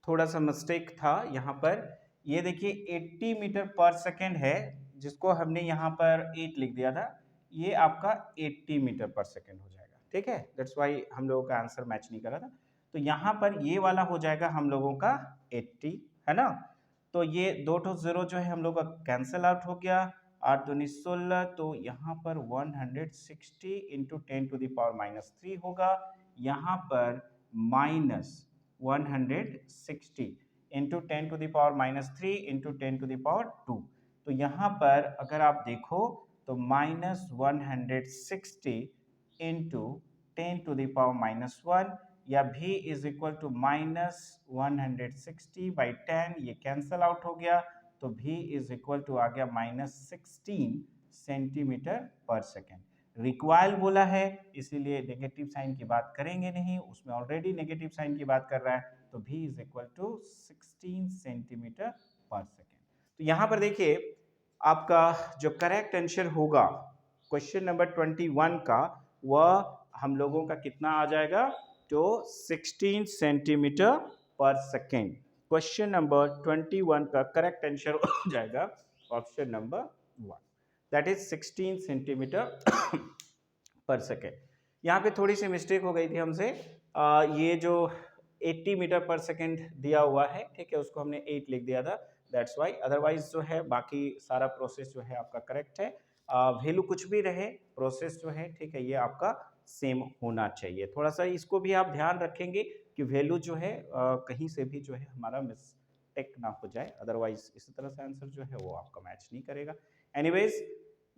थोड़ा सा मिस्टेक था यहाँ पर। ये देखिए 80 मीटर पर सेकेंड है, जिसको हमने यहाँ पर 8 लिख दिया था, ये आपका 80 मीटर पर सेकेंड हो जाएगा, ठीक है। दैट्स वाई हम लोगों का आंसर मैच नहीं कर रहा था। तो यहाँ पर ये वाला हो जाएगा हम लोगों का 80, है ना। तो ये 2 0 जो है हम लोग का कैंसिल आउट हो गया, 8 दूनी 16। तो यहाँ पर 160 इंटू 10⁻³ होगा, यहाँ पर -160 इंटू 10⁻³ इंटू 10⁻²। तो यहाँ पर अगर आप देखो तो -160 इंटू 10⁻⁻1 या v इज इक्वल टू -160/10, ये कैंसल आउट हो गया। तो v इज इक्वल टू आ गया -16 सेंटीमीटर पर सेकेंड। रिक्वायल बोला है इसीलिए नेगेटिव साइन की बात करेंगे नहीं, उसमें ऑलरेडी नेगेटिव साइन की बात कर रहा है। तो v is equal to 16 centimetre per second. तो यहाँ पर देखिए आपका जो करेक्ट आंसर होगा क्वेश्चन नंबर 21 का, वह हम लोगों का कितना आ जाएगा, तो 16 centimetre per second. Question number 21 का करेक्ट आंसर हो जाएगा option number 1, that is 16 centimetre per second. यहाँ पे थोड़ी सी मिस्टेक हो गई थी हमसे, ये जो 80 मीटर पर सेकेंड दिया हुआ है, ठीक है, उसको हमने 8 लिख दिया था, दैट्स वाई। अदरवाइज जो है बाकी सारा प्रोसेस जो है आपका करेक्ट है। वैल्यू कुछ भी रहे, प्रोसेस जो है, ठीक है, ये आपका सेम होना चाहिए। थोड़ा सा इसको भी आप ध्यान रखेंगे कि वैल्यू जो है कहीं से भी जो है हमारा मिस्टेक ना हो जाए, अदरवाइज इसी तरह से आंसर जो है वो आपका मैच नहीं करेगा। एनीवेज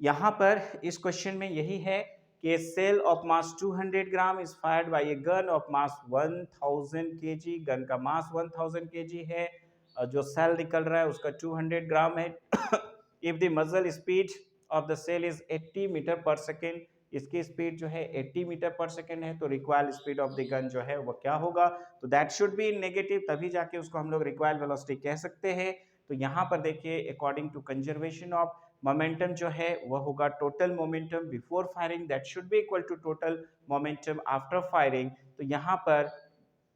यहाँ पर इस क्वेश्चन में यही है कि shell of mass 200 gram is fired by a gun of mass 1000 kg। गन का मास 1000 kg है, जो सेल निकल रहा है उसका 200 ग्राम है। If the muzzle speed of the shell is 80 metre per second, इसकी स्पीड जो है 80 मीटर पर सेकेंड है, तो required speed of the gun जो है वो क्या होगा, तो दैट शुड बी नेगेटिव, तभी जाके उसको हम लोग रिक्वायर्ड वेलोसिटी कह सकते हैं। तो यहाँ पर देखिए according to conservation of momentum जो है वह होगा total momentum before firing that should be equal to total momentum after firing. तो यहाँ पर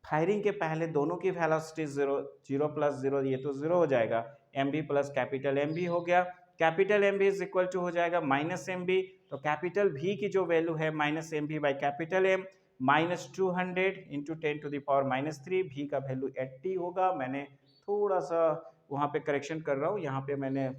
फायरिंग के पहले दोनों की वेलोसिटी 0 प्लस 0, ये तो 0 हो जाएगा, M V plus capital M V हो गया। Capital M V is equal to हो जाएगा माइनस एम बी, तो कैपिटल भी की जो वैल्यू है minus M V by capital M, -200 into 10⁻³ V का वैल्यू 80 होगा। मैंने थोड़ा सा वहाँ पे करेक्शन कर रहा हूँ, यहाँ पे मैंने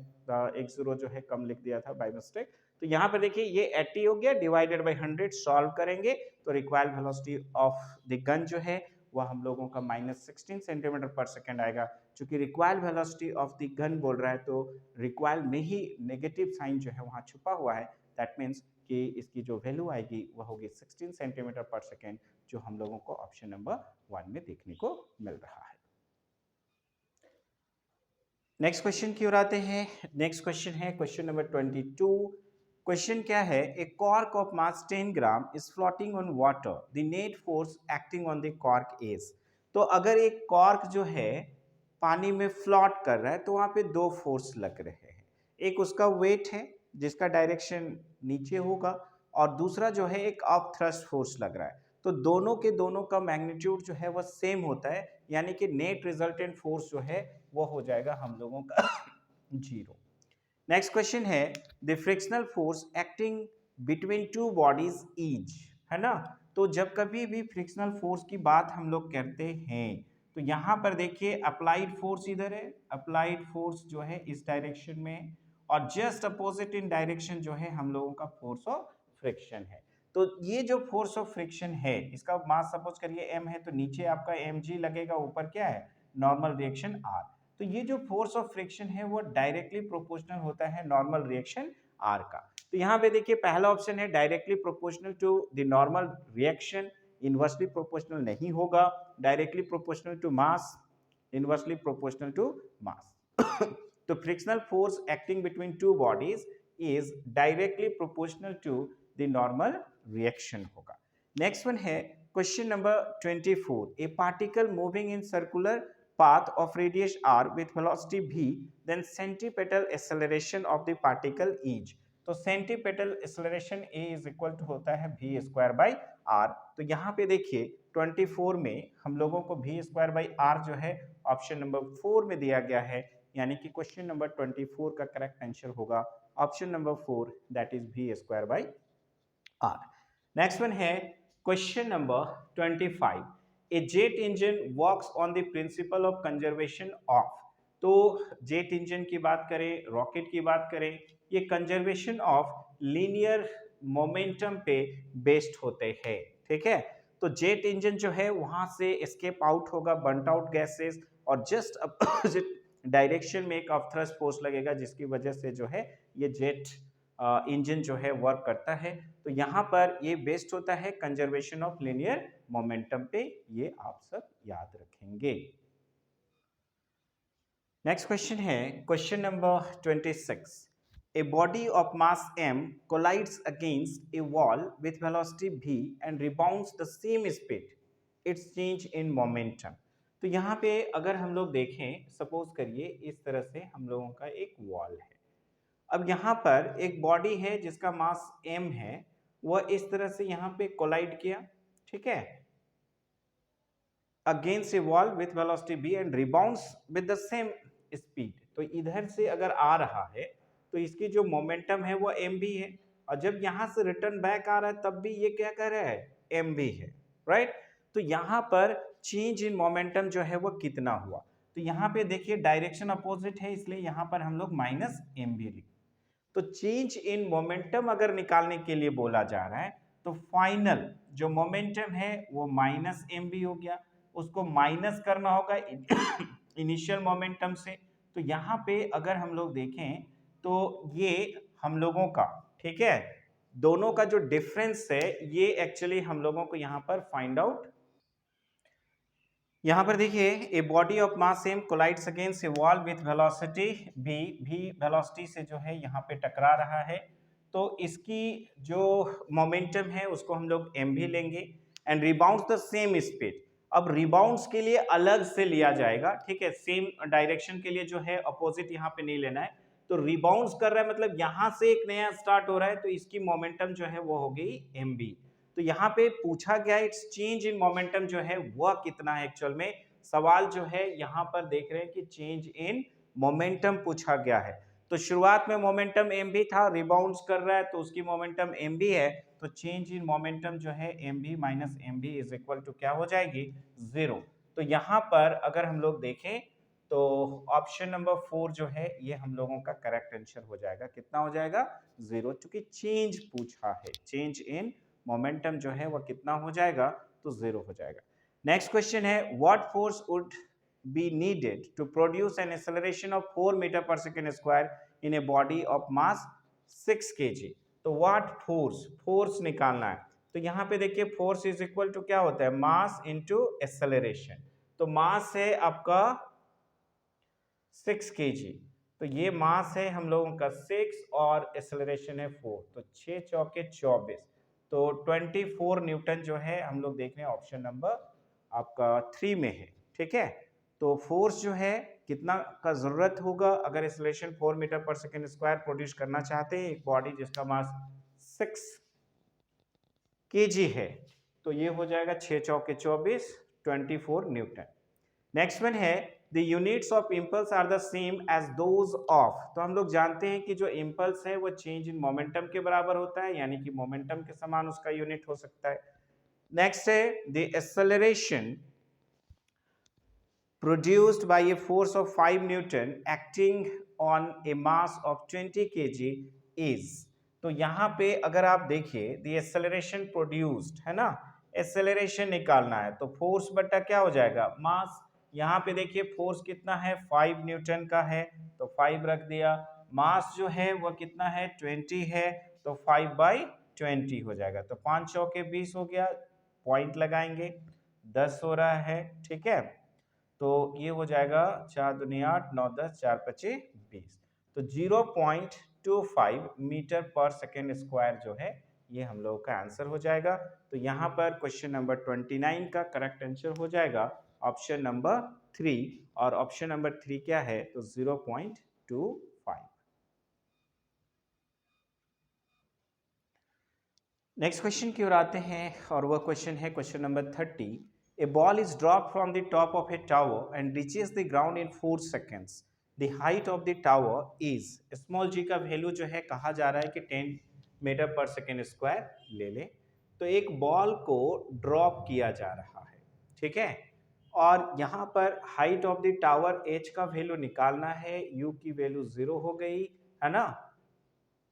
एक 0 जो है कम लिख दिया था बाय मिस्टेक। तो यहाँ पे देखिए ये 80 हो गया, डिवाइडेड बाय 100 सॉल्व करेंगे तो required velocity of the gun जो है वह हम लोगों का -16 सेंटीमीटर पर सेकेंड आएगा। चूंकि required velocity of the gun बोल रहा है, तो रिक्वायर्ड में ही नेगेटिव साइन जो है वहाँ छुपा हुआ है, दैट मीन्स कि इसकी जो वैल्यू आएगी वह होगी 16 सेंटीमीटर पर सेकेंड, जो हम लोगों को ऑप्शन नंबर 1 में देखने को मिल रहा है। नेक्स्ट क्वेश्चन की ओर आते हैं। नेक्स्ट क्वेश्चन है क्वेश्चन नंबर 22। क्वेश्चन क्या है, a cork of mass 10 gram is floating on water, the net force acting on the cork is. तो अगर एक कॉर्क जो है पानी में फ्लोट कर रहा है तो वहां पे दो फोर्स लग रहे हैं, एक उसका वेट है जिसका डायरेक्शन नीचे होगा, और दूसरा जो है एक ऑफ थ्रस्ट फोर्स लग रहा है। तो दोनों के दोनों का मैग्नीट्यूड जो है वह सेम होता है, यानी कि नेट रिजल्टेंट फोर्स जो है वो हो जाएगा हम लोगों का 0। नेक्स्ट क्वेश्चन है, the frictional force acting between two bodies is, है ना। तो जब कभी भी फ्रिक्शनल फोर्स की बात हम लोग करते हैं तो यहाँ पर देखिए अप्लाइड फोर्स इधर है, अप्लाइड फोर्स जो है इस डायरेक्शन में, और जस्ट अपोजिट इन डायरेक्शन जो है हम लोगों का फोर्स ऑफ फ्रिक्शन है। तो ये जो फोर्स ऑफ फ्रिक्शन है, इसका मास सपोज करिए m है, तो नीचे आपका mg लगेगा, ऊपर क्या है, नॉर्मल रिएक्शन r। तो ये जो फोर्स ऑफ फ्रिक्शन है वो डायरेक्टली प्रोपोर्शनल होता है नॉर्मल रिएक्शन r का। तो यहाँ पे देखिए पहला ऑप्शन है directly proportional to the normal reaction, inversely proportional नहीं होगा, directly proportional to mass, inversely proportional to mass. तो frictional force acting between two bodies is directly proportional to the normal reaction होगा। नेक्स्ट वन है question number 24, a particle moving in circular path of radius r with velocity v, then centripetal acceleration of the particle is। तो centripetal acceleration a is equal to होता है v square by r। तो यहाँ पे देखिए 24 में हम लोगों को v स्क्वायर बाई r जो है ऑप्शन नंबर 4 में दिया गया है, यानी कि क्वेश्चन नंबर 24 का करेक्ट आंसर होगा option number 4, that is v square by r। Next one है question number 25, a jet engine works on the principle of conservation of. तो जेट इंजन की बात करें, रॉकेट की बात करें, ये कंजर्वेशन ऑफ लीनियर मोमेंटम पे बेस्ड होते हैं, ठीक है। तो जेट इंजन जो है वहां से एस्केप आउट होगा, बर्न आउट गैसेस, और जस्ट अपोजिट डायरेक्शन में एक अपथ्रस्ट फोर्स लगेगा, जिसकी वजह से जो है ये जेट इंजन जो है वर्क करता है। तो यहाँ पर ये बेस्ड होता है कंजर्वेशन ऑफ लीनियर मोमेंटम पे, ये आप सब याद रखेंगे। नेक्स्ट क्वेश्चन है question number 26, A body of mass m collides against a wall with velocity v and rebounds the same speed, its change in momentum। तो यहाँ पे अगर हम लोग देखें, सपोज करिए इस तरह से हम लोगों का एक वॉल है। अब यहाँ पर एक बॉडी है जिसका मास m है, वह इस तरह से यहाँ पे कोलाइड किया, ठीक है, against a wall with velocity v and rebounds with the same speed. तो इधर से अगर आ रहा है तो इसकी जो मोमेंटम है वो mv है, और जब यहाँ से रिटर्न बैक आ रहा है तब भी ये क्या कर रहा है, mv है, राइट। तो यहाँ पर चेंज इन मोमेंटम जो है वो कितना हुआ। तो यहाँ पे देखिए डायरेक्शन अपोजिट है, इसलिए यहाँ पर हम लोग माइनस mv लिख। तो चेंज इन मोमेंटम अगर निकालने के लिए बोला जा रहा है, तो फाइनल जो मोमेंटम है वो माइनस mv हो गया, उसको माइनस करना होगा इनिशियल मोमेंटम से। तो यहाँ पे अगर हम लोग देखें तो ये हम लोगों का, ठीक है, दोनों का जो डिफरेंस है ये एक्चुअली हम लोगों को यहाँ पर फाइंड आउट। यहाँ पर देखिए a body of mass m collides against a wall with velocity v velocity से जो है यहाँ पे टकरा रहा है, तो इसकी जो मोमेंटम है उसको हम लोग mv लेंगे, and rebounds the same speed. अब रिबाउंड्स के लिए अलग से लिया जाएगा, ठीक है, सेम डायरेक्शन के लिए जो है अपोजिट यहाँ पे नहीं लेना है। तो रिबाउंड्स कर रहा है मतलब यहाँ से एक नया स्टार्ट हो रहा है, तो इसकी मोमेंटम जो है वो हो गई mv। तो यहाँ पे पूछा गया इट्स चेंज इन मोमेंटम जो है वह कितना है, एक्चुअल में सवाल जो है यहाँ पर देख रहे हैं कि चेंज इन मोमेंटम पूछा गया है। तो शुरुआत में मोमेंटम mv था, रिबाउंड्स कर रहा है तो उसकी मोमेंटम mv है, तो चेंज इन मोमेंटम जो है mv minus mv is equal to क्या हो जाएगी, 0। तो यहाँ पर अगर हम लोग देखें तो ऑप्शन नंबर 4 जो है ये हम लोगों का करेक्ट आंसर हो जाएगा, कितना हो जाएगा, 0, क्योंकि चेंज पूछा है, चेंज इन मोमेंटम जो है वो कितना हो जाएगा, तो 0 हो जाएगा। नेक्स्ट क्वेश्चन है what force would be needed to produce an acceleration of 4 metre per second square in a body of mass 6 kg। तो व्हाट फोर्स निकालना है। तो यहाँ पे देखिए फोर्स इज इक्वल टू क्या होता है, मास इनटू एक्सेलरेशन। तो मास है आपका 6 kg, तो ये मास है हम लोगों का 6 और एक्सेलरेशन है 4, तो 6 चौके 24, तो 24 न्यूटन जो है हम लोग देख रहे हैं ऑप्शन नंबर आपका 3 में है, ठीक है। तो फोर्स जो है कितना का जरूरत होगा अगर acceleration 4 metre per second square produce करना चाहते हैं एक बॉडी जिसका मास 6 kg है, तो ये हो जाएगा 6 चौके 24, 24 न्यूटन। नेक्स्ट वन है the units of impulse are the same as those of. तो हम लोग जानते हैं कि जो इम्पल्स है वो चेंज इन मोमेंटम के बराबर होता है, यानी कि मोमेंटम के समान उसका यूनिट हो सकता है। नेक्स्ट है the acceleration produced by a force of 5 Newton acting on a mass of 20 kg is। तो यहाँ पे अगर आप देखिए द एक्सेलरेशन प्रोड्यूस्ड है ना, एक्सेलरेशन निकालना है तो फोर्स बटा क्या हो जाएगा मास। यहाँ पे देखिए फोर्स कितना है 5 न्यूटन का है तो 5 रख दिया। मास जो है वह कितना है 20 है तो 5/20 हो जाएगा। तो 5 चौके 20 हो गया, पॉइंट लगाएंगे 10 हो रहा है। ठीक है, तो ये हो जाएगा 4 दूनी 8 9 10 4 पचे 20। तो 0.25 मीटर पर सेकेंड स्क्वायर जो है ये हम लोगों का आंसर हो जाएगा। तो यहाँ पर क्वेश्चन नंबर 29 का करेक्ट आंसर हो जाएगा ऑप्शन नंबर 3। और ऑप्शन नंबर 3 क्या है तो 0.25। नेक्स्ट क्वेश्चन की ओर आते हैं और वह क्वेश्चन है question number 30। A ball is drop from the top of a tower and reaches the ground in 4 seconds. The height of the tower is, small g का वैल्यू जो है कहा जा रहा है कि 10 मीटर पर सेकेंड स्क्वायर ले ले। तो एक बॉल को ड्रॉप किया जा रहा है, ठीक है, और यहाँ पर height of the tower H का वैल्यू निकालना है, यू की वैल्यू 0 हो गई है ना।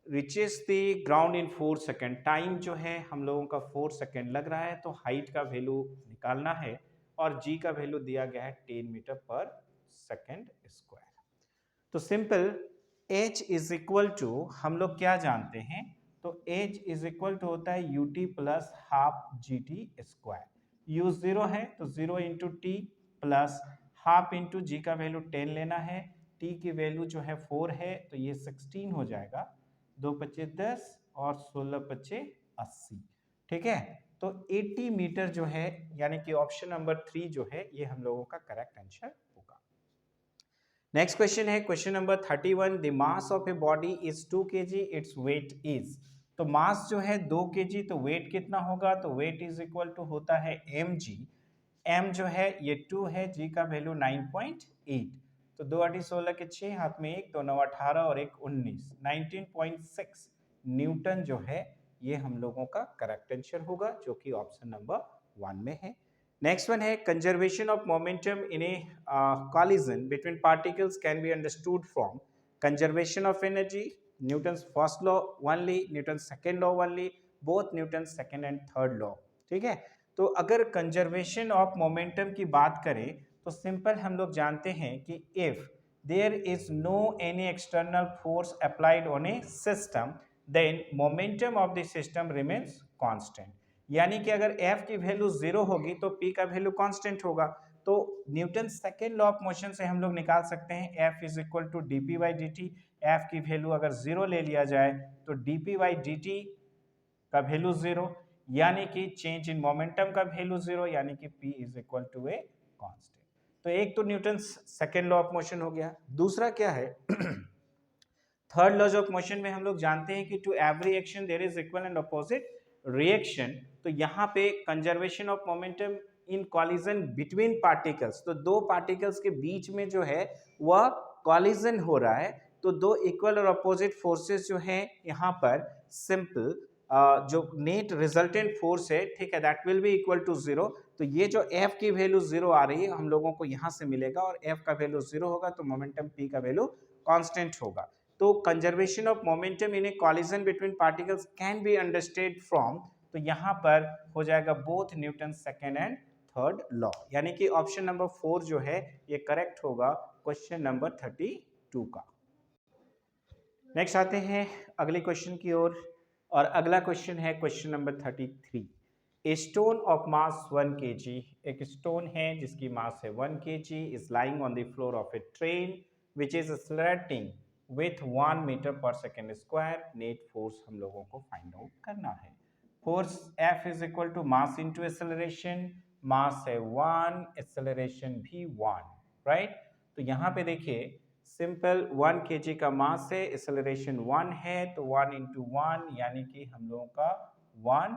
Reaches the ground in 4 second, time जो है हम लोगों का 4 सेकेंड लग रहा है तो हाइट का वैल्यू निकालना है और जी का वैल्यू दिया गया है 10 मीटर पर सेकेंड स्क्वायर। तो simple h is equal to, हम लोग क्या जानते हैं तो h इज इक्वल टू होता है ut plus half G T square. U 0 है तो 0 into T plus half into G का वैल्यू 10 लेना है, t की वैल्यू जो है 4 है तो ये 16 हो जाएगा। 2 पच्चे 10 और 16 पच्चे 80। ठीक है, तो 80 मीटर जो है यानी कि ऑप्शन नंबर 3 जो है ये हम लोगों का करेक्ट आंसर होगा। नेक्स्ट क्वेश्चन है question number 31। The mass of a body is 2 kg, its weight is. तो मास जो है 2 kg तो वेट कितना होगा तो वेट इज इक्वल टू होता है mg। m जो है ये 2 है, g का वैल्यू 9.8। तो 2 8 16 के 6 हाथ में 1 2 9 18 और 1 19, 19.6 न्यूटन जो है ये हम लोगों का करेक्ट आंसर होगा जो कि ऑप्शन नंबर 1 में है। नेक्स्ट वन है conservation of momentum in A collision between particles can be understood from conservation of energy, Newton's first law only, Newton's second law only, both Newton's second and third law। ठीक है, तो अगर conservation of momentum की बात करें तो simple हम लोग जानते हैं कि if there is no any external force applied on a system then momentum of the system remains constant. यानी कि अगर f की वैल्यू 0 होगी तो p का वैल्यू कांस्टेंट होगा। तो Newton second law of motion से हम लोग निकाल सकते हैं f is equal to D P by D T. F की वैल्यू अगर 0 ले लिया जाए तो D P by D T का वैल्यू 0, यानी कि चेंज इन मोमेंटम का वैल्यू 0, यानी कि p is equal to a constant. तो एक तो Newton second law of motion हो गया। दूसरा क्या है थर्ड लॉज ऑफ मोशन में हम लोग जानते हैं कि to every action there is equal and opposite reaction. तो यहाँ पे conservation of momentum in collision between particles, तो दो पार्टिकल्स के बीच में जो है वह कॉलिजन हो रहा है तो दो इक्वल और अपोजिट फोर्सेस जो हैं यहाँ पर सिंपल जो नेट रिजल्टेंट फोर्स है, ठीक है, that will be equal to 0। तो ये जो f की वैल्यू 0 आ रही है हम लोगों को यहाँ से मिलेगा और f का वैल्यू 0 होगा तो मोमेंटम p का वैल्यू कांस्टेंट होगा। तो conservation of momentum in A collision between particles can be understood from, तो यहाँ पर हो जाएगा both Newton second and third law, यानी कि ऑप्शन नंबर 4 जो है ये करेक्ट होगा क्वेश्चन नंबर 32 का। नेक्स्ट आते हैं अगले क्वेश्चन की ओर और अगला क्वेश्चन है question number 33। A stone of mass 1 kg, एक स्टोन है जिसकी मास है 1 kg, is lying on the floor of a train which is accelerating with 1 metre per second square. Net force हम लोगों को फाइंड आउट करना है। Force F is equal to mass into acceleration, mass है 1, acceleration भी 1, right. तो यहाँ पे देखिए सिंपल 1 kg का मास है, एक्सेलरेशन 1 है तो 1 इंटू 1 यानी कि हम लोगों का 1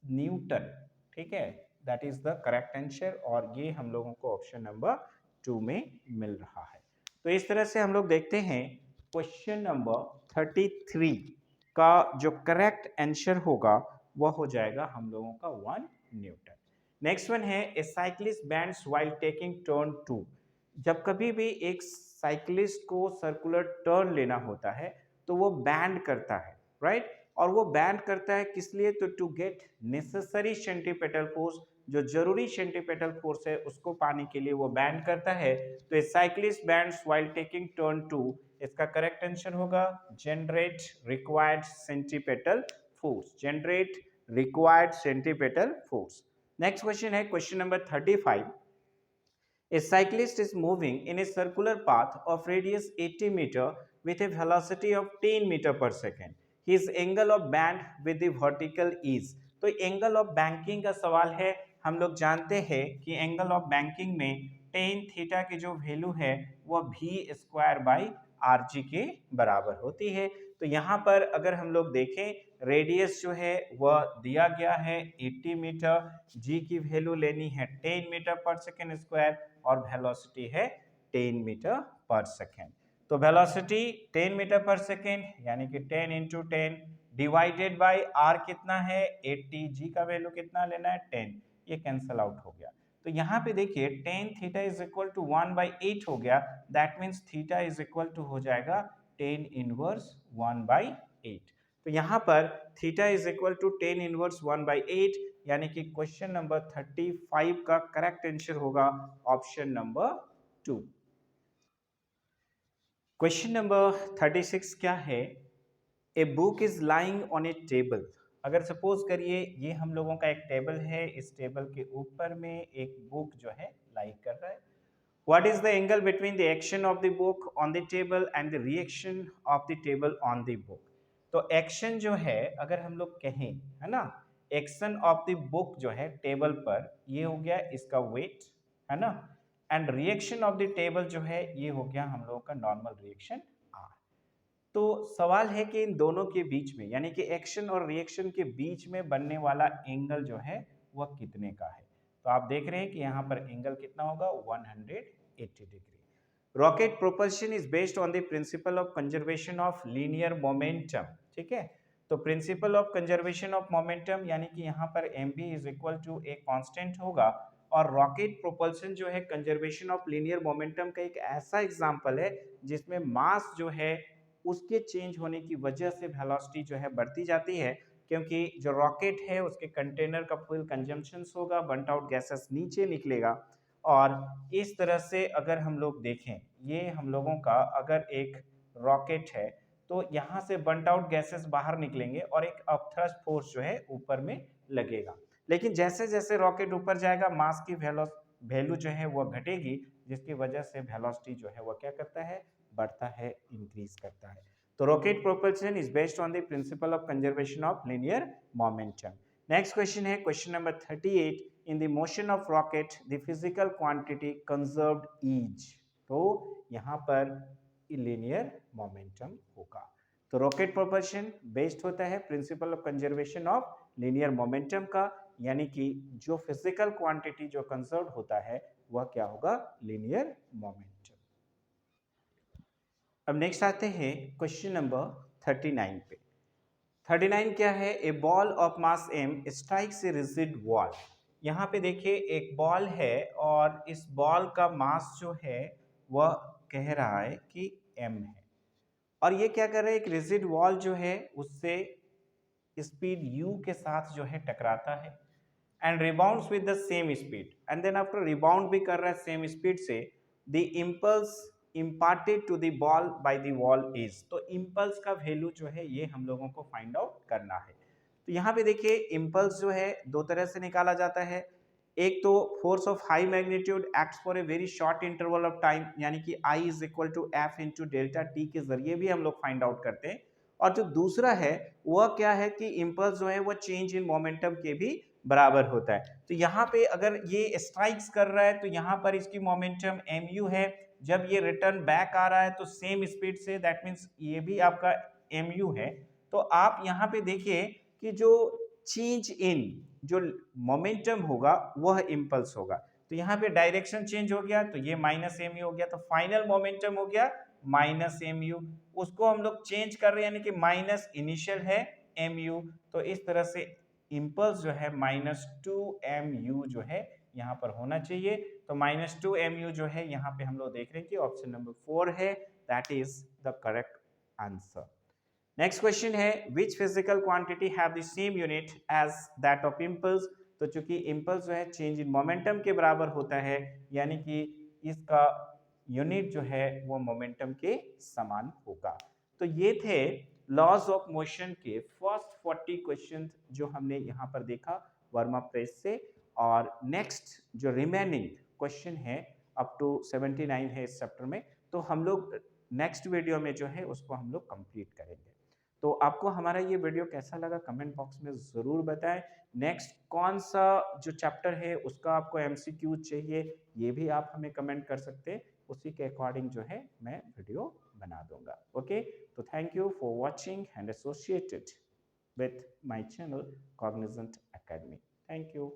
न्यूटन, ठीक है, that is the correct answer और ये हम लोगों को ऑप्शन नंबर 2 में मिल रहा है। तो इस तरह से हम लोग देखते हैं क्वेश्चन नंबर 33 का जो करेक्ट आंसर होगा वह हो जाएगा हम लोगों का 1 न्यूटन। नेक्स्ट वन है a cyclist bends while taking turn 2। जब कभी भी एक साइक्लिस्ट को सर्कुलर टर्न लेना होता है तो वो बैंड करता है, राइट। और वो बैंड करता है किस लिए, तो to get necessary centripetal force, जो जरूरी सेंट्रीपेटल फोर्स है उसको पाने के लिए वो बैंड करता है। तो a cyclist bends while taking turn to, इसका करेक्ट आंसर होगा generate required centripetal force, generate required centripetal force. Next question है question number 35। A cyclist is moving in a circular path of radius 80 meter with a velocity of 10 meter per second. His angle of bend with the vertical is, तो angle of banking का सवाल है। हम लोग जानते हैं कि angle of banking में टेन थीटा की जो वैल्यू है वो भी स्क्वायर बाई आर जी के बराबर होती है। तो यहाँ पर अगर हम लोग देखें रेडियस जो है वह दिया गया है 80 मीटर, जी की वैल्यू लेनी है 10 मीटर पर सेकेंड स्क्वायर और वेलोसिटी है 10 मीटर पर सेकेंड। तो वेलोसिटी 10 मीटर पर सेकेंड यानी कि 10 इंटू 10 डिवाइडेड बाय आर कितना है 80, जी का वैल्यू कितना लेना है 10, ये कैंसल आउट हो गया। तो यहाँ पे देखिए tan theta is equal to 1/8 हो गया, that means theta is equal to हो जाएगा tan इनवर्स 1/8। तो यहाँ पर theta is equal to tan inverse 1/8, यानी कि क्वेश्चन नंबर 35 का करेक्ट आंसर होगा ऑप्शन नंबर 2। क्वेश्चन नंबर 36 क्या है, a book is lying on a table. अगर सपोज करिए ये हम लोगों का एक टेबल है, इस टेबल के ऊपर में एक बुक जो है लाई कर रहा है। What is the angle between the action of the book on the table and the reaction of the table on the book? तो एक्शन जो है अगर हम लोग कहें, है ना, एक्शन ऑफ द बुक जो है टेबल पर, ये हो गया इसका वेट, है ना, and reaction of the table जो है ये हो गया हम लोगों का नॉर्मल रिएक्शन आर। तो सवाल है कि इन दोनों के बीच में यानी कि एक्शन और रिएक्शन के बीच में बनने वाला एंगल जो है वह कितने का है। तो आप देख रहे हैं कि यहाँ पर एंगल कितना होगा 180 degree. Rocket propulsion is based on the principle of conservation of linear momentum. ठीक है, तो principle of conservation of momentum यानी कि यहाँ पर mv is equal to a constant होगा। और रॉकेट प्रोपल्शन जो है कंजर्वेशन ऑफ लीनियर मोमेंटम का एक ऐसा एग्जांपल है जिसमें मास जो है उसके चेंज होने की वजह से वेलोसिटी जो है बढ़ती जाती है, क्योंकि जो रॉकेट है उसके कंटेनर का फ्यूल कंजम्पशन होगा, बर्नट आउट गैसेस नीचे निकलेगा। और इस तरह से अगर हम लोग देखें, ये हम लोगों का अगर एक रॉकेट है तो यहाँ से बर्नट आउट गैसेस बाहर निकलेंगे और एक अपथ्रस्ट फोर्स जो है ऊपर में लगेगा। लेकिन जैसे जैसे रॉकेट ऊपर जाएगा मास की वैल्यू जो है वो घटेगी, जिसकी वजह से वेलोसिटी जो है वो क्या करता है, बढ़ता है, इंक्रीज करता है। तो rocket propulsion is based on the principle of conservation of linear momentum. Next question है question number 38। In the motion of rocket the physical quantity conserved is. तो यहाँ पर लीनियर मोमेंटम होगा। तो रॉकेट प्रोपल्शन बेस्ड होता है principal of conservation of linear momentum का, यानी कि जो फिजिकल क्वांटिटी जो कंजर्व होता है वह क्या होगा, लीनियर मोमेंटम। अब नेक्स्ट आते हैं क्वेश्चन नंबर 39 पे। 39 क्या है, a ball of mass m strikes a rigid wall. यहाँ पे देखिए एक बॉल है और इस बॉल का मास जो है वह कह रहा है कि m है, और ये क्या कर रहा है, एक रिजिड वॉल जो है उससे स्पीड u के साथ जो है टकराता है and rebounds with the same speed, and then after rebound भी कर रहा है सेम स्पीड से, the impulse imparted to the ball by the wall is. तो इम्पल्स का वैल्यू जो है ये हम लोगों को फाइंड आउट करना है। तो यहाँ पे देखिए इम्पल्स जो है दो तरह से निकाला जाता है। एक तो force of high magnitude acts for a very short interval of time, यानी कि I is equal to F into delta T के जरिए भी हम लोग फाइंड आउट करते हैं। और जो दूसरा है वह क्या है कि इम्पल्स जो है वह चेंज इन मोमेंटम के भी बराबर होता है। तो यहाँ पे अगर ये स्ट्राइक्स कर रहा है तो यहाँ पर इसकी मोमेंटम mu है, जब ये रिटर्न बैक आ रहा है तो सेम स्पीड से, दैट मीन्स ये भी आपका mu है। तो आप यहाँ पे देखिए कि जो चेंज इन जो मोमेंटम होगा वह इम्पल्स होगा। तो यहाँ पे डायरेक्शन चेंज हो गया तो ये माइनस mu हो गया, तो फाइनल मोमेंटम हो गया माइनस mu। उसको हम लोग चेंज कर रहे हैं यानी कि माइनस इनिशियल है mu, तो इस तरह से इम्पल्स जो है -2mu जो है यहाँ पर होना चाहिए। तो -2mu जो है यहाँ पे हम लोग देख रहे हैं कि ऑप्शन नंबर 4 है, that is the correct answer. Next question है which physical quantity have the same unit as that of impulse. तो चूंकि इम्पल्स जो है चेंज इन मोमेंटम के बराबर होता है, यानी कि इसका यूनिट जो है वो मोमेंटम के समान होगा। तो ये थे लॉज ऑफ मोशन के फर्स्ट 40 क्वेश्चन जो हमने यहाँ पर देखा वर्मा प्रेस से। और नेक्स्ट जो रिमेनिंग क्वेश्चन है अप टू 79 है इस चैप्टर में, तो हम लोग नेक्स्ट वीडियो में जो है उसको हम लोग कंप्लीट करेंगे। तो आपको हमारा ये वीडियो कैसा लगा कमेंट बॉक्स में ज़रूर बताएं। नेक्स्ट कौन सा जो चैप्टर है उसका आपको एमसीक्यू चाहिए ये भी आप हमें कमेंट कर सकते हैं, उसी के अकॉर्डिंग जो है मैं वीडियो बना दूंगा। ओके, तो thank you for watching and associated with my channel Cognizant Academy. Thank you.